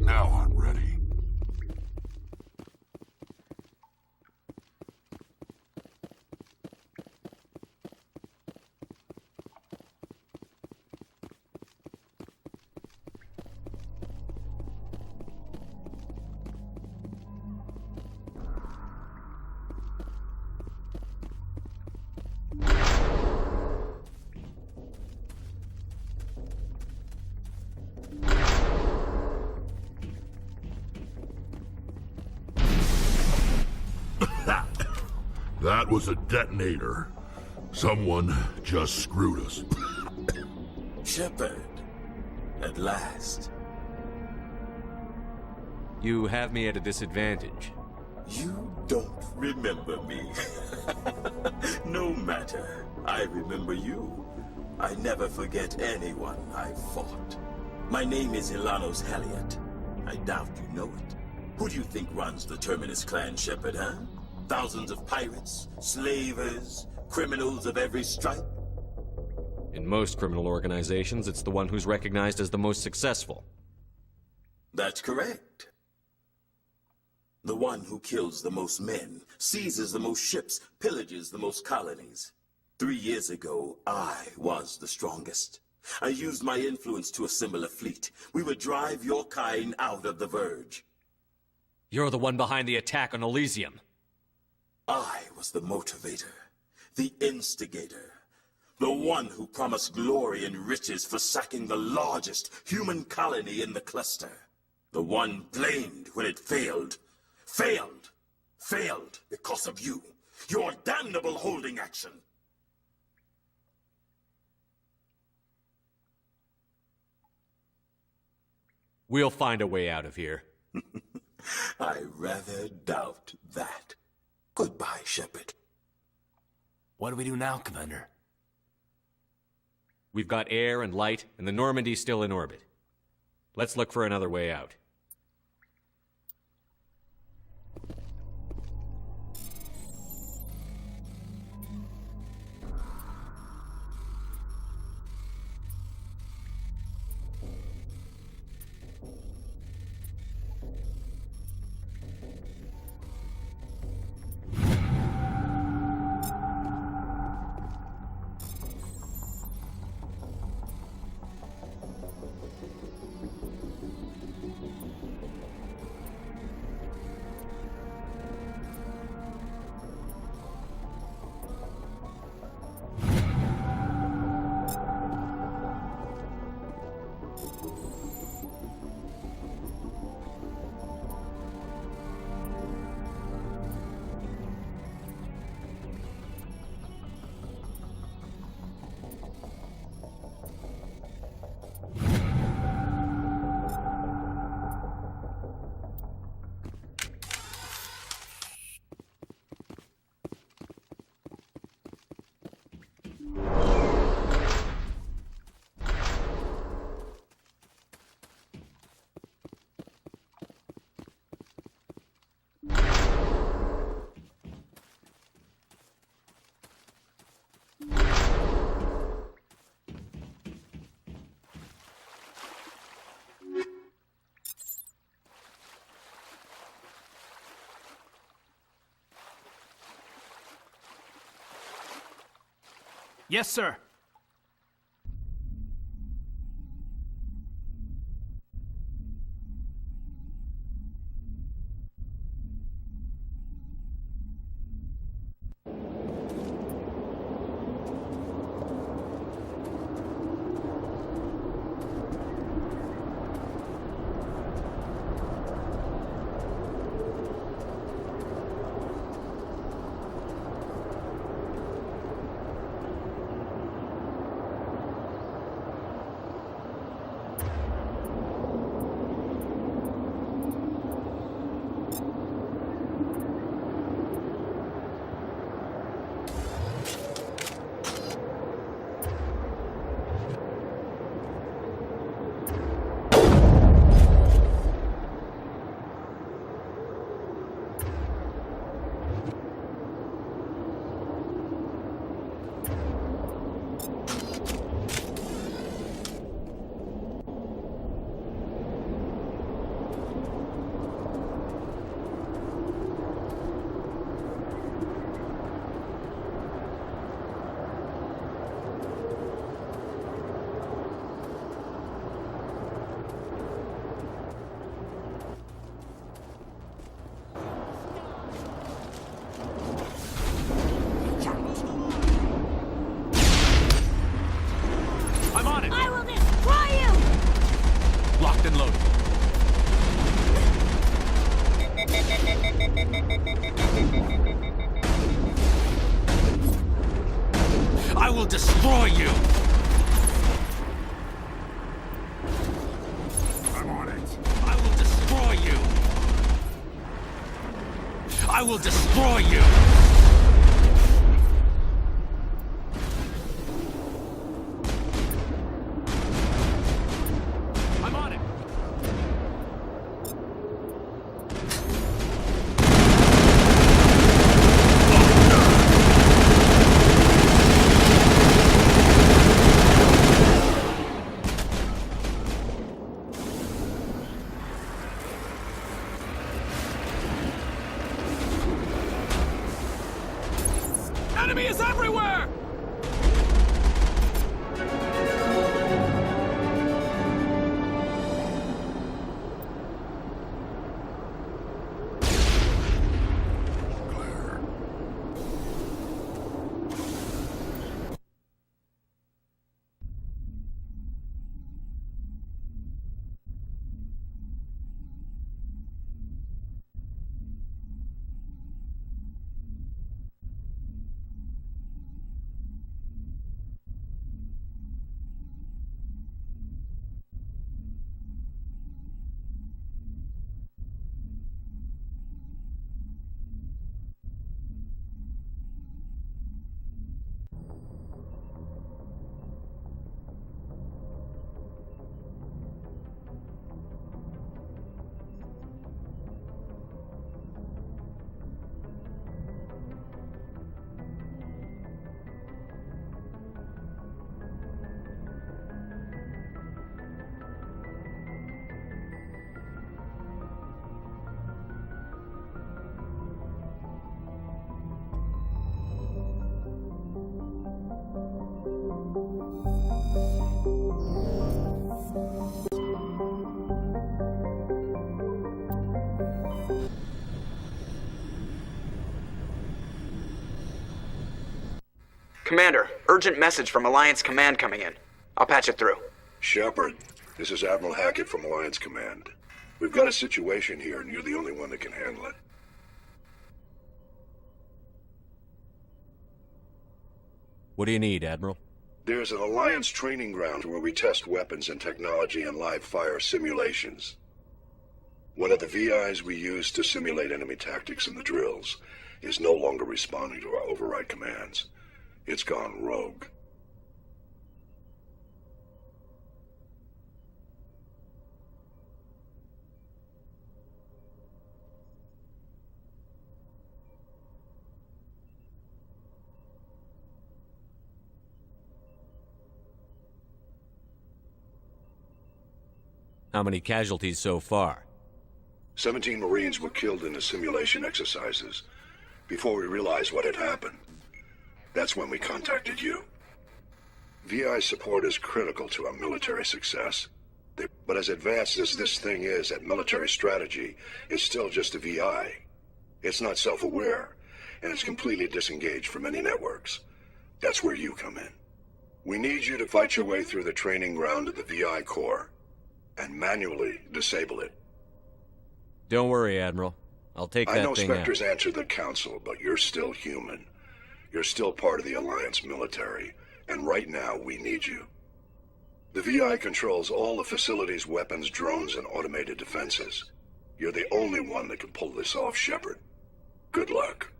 Now I'm ready. That was a detonator. Someone just screwed us. Shepard, at last. You have me at a disadvantage. You don't remember me. No matter. I remember you. I never forget anyone I fought. My name is Ilanos Heliot. I doubt you know it. Who do you think runs the Terminus clan, Shepard, huh? Thousands of pirates, slavers, criminals of every stripe? In most criminal organizations, it's the one who's recognized as the most successful. That's correct. The one who kills the most men, seizes the most ships, pillages the most colonies. 3 years ago, I was the strongest. I used my influence to assemble a fleet. We would drive your kind out of the Verge. You're the one behind the attack on Elysium. I was the motivator, the instigator. The one who promised glory and riches for sacking the largest human colony in the cluster. The one blamed when it failed. Failed! Failed because of you. Your damnable holding action. We'll find a way out of here. I rather doubt that. Goodbye, Shepard. What do we do now, Commander? We've got air and light, and the Normandy's still in orbit. Let's look for another way out. Yes, sir. I will destroy you! I'm on it. I will destroy you! I will destroy you! I'm on it! Commander, urgent message from Alliance Command coming in. I'll patch it through. Shepard, this is Admiral Hackett from Alliance Command. We've got a situation here, and you're the only one that can handle it. What do you need, Admiral? There's an Alliance training ground where we test weapons and technology in live fire simulations. One of the VIs we use to simulate enemy tactics in the drills is no longer responding to our override commands. It's gone rogue. How many casualties so far? 17 Marines were killed in the simulation exercises before we realized what had happened. That's when we contacted you. VI support is critical to our military success. But as advanced as this thing is at military strategy, it's still just a VI. It's not self-aware, and it's completely disengaged from any networks. That's where you come in. We need you to fight your way through the training ground of the VI core and manually disable it. Don't worry, Admiral. I'll take that thing out. I know Spectre's answered the Council, but you're still human. You're still part of the Alliance military, and right now we need you. The VI controls all the facility's weapons, drones, and automated defenses. You're the only one that can pull this off, Shepard. Good luck.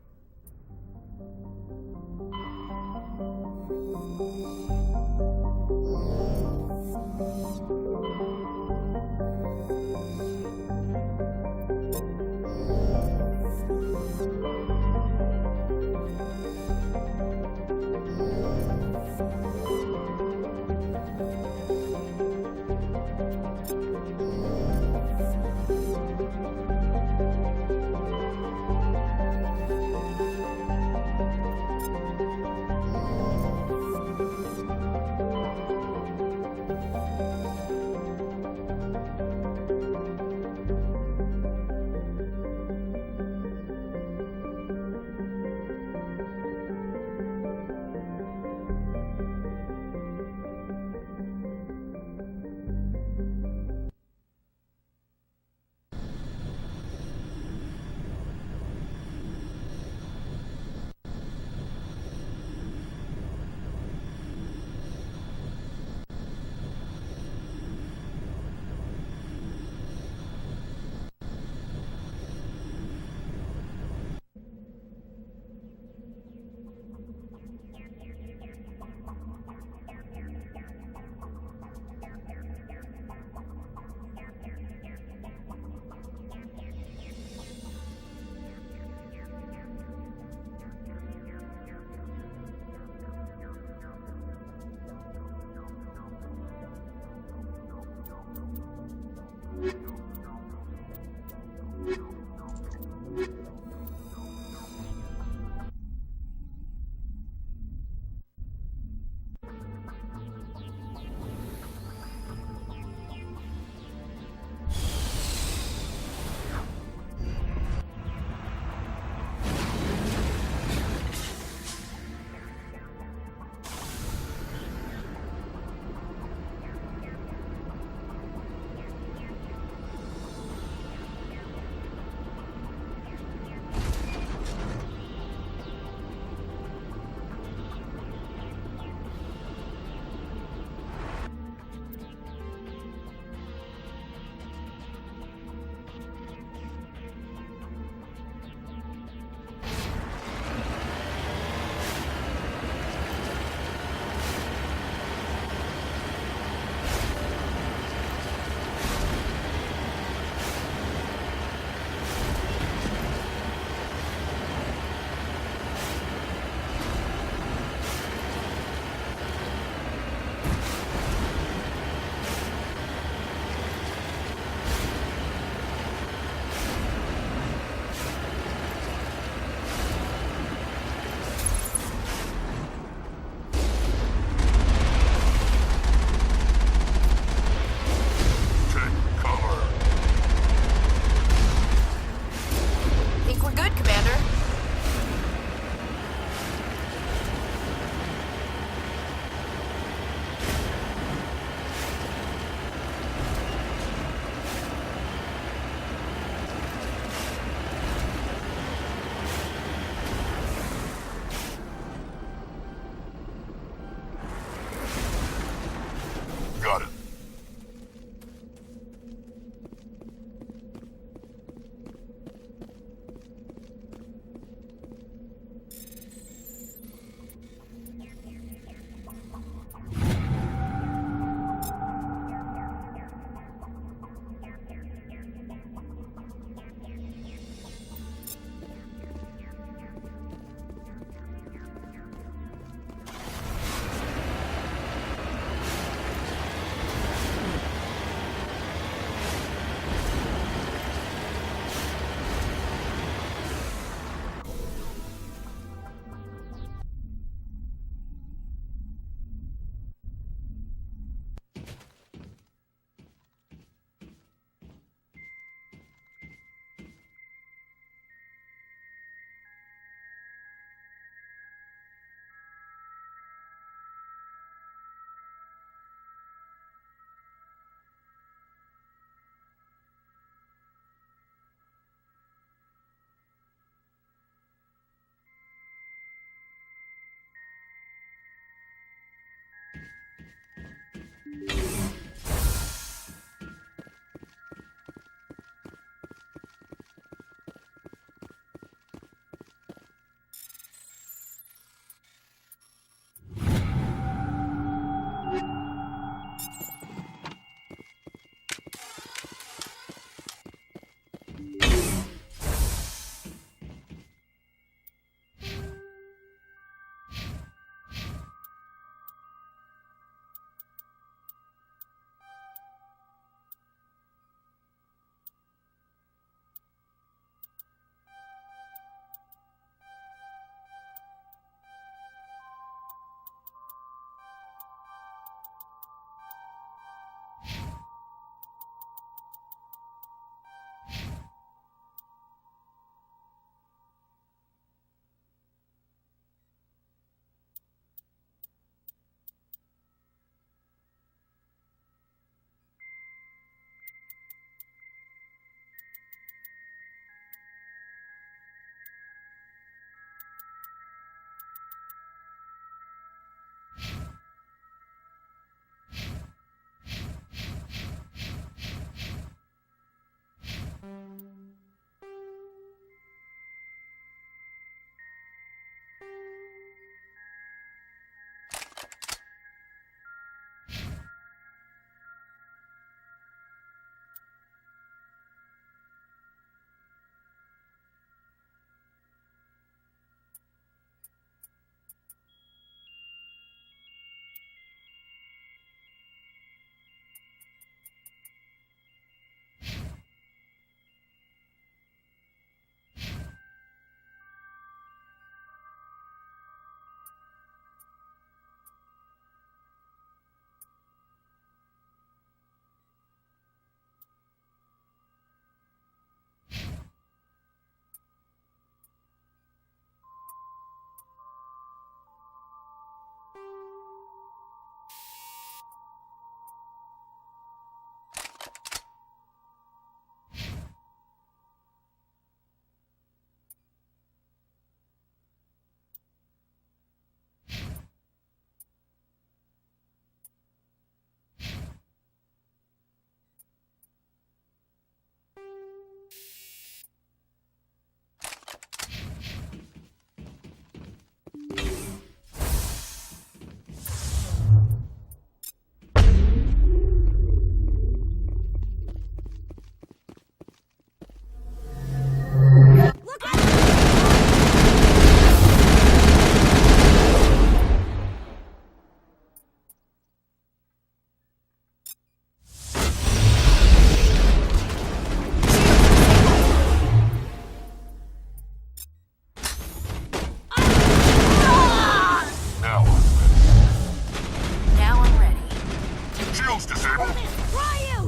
Shields disabled. Try you!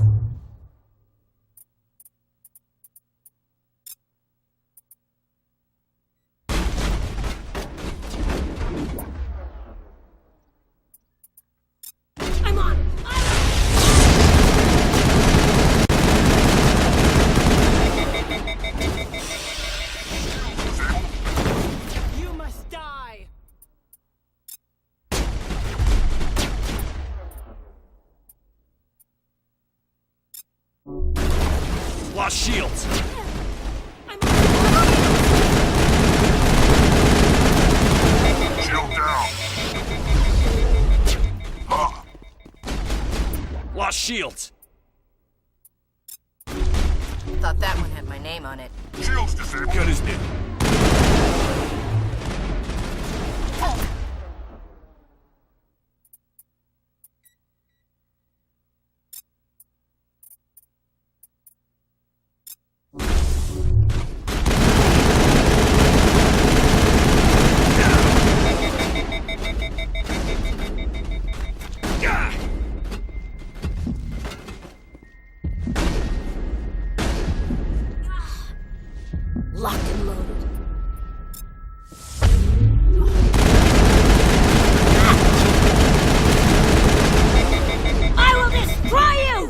I'm on! You must die! Lost shields! Shield down. Lost shields! Thought that one had my name on it. Shields disabled. Gun is dead. Locked and loaded. I will destroy you!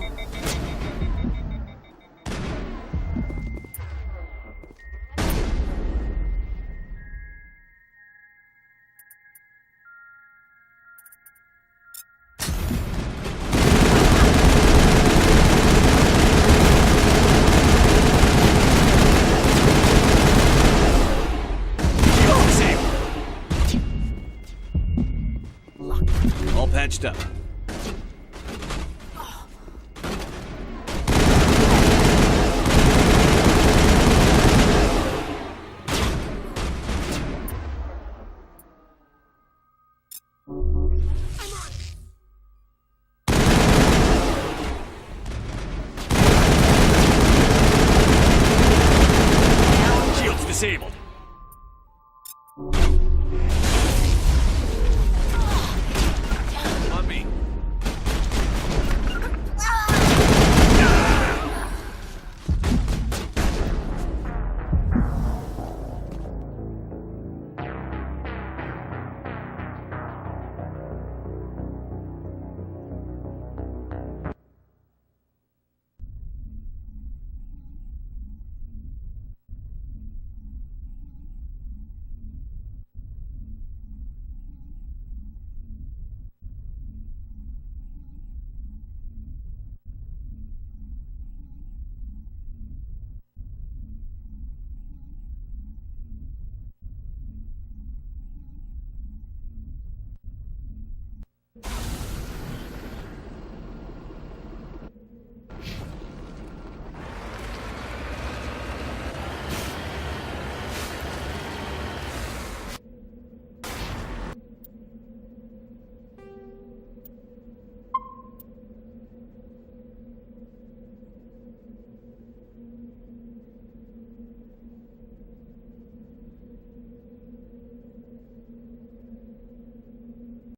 All patched up.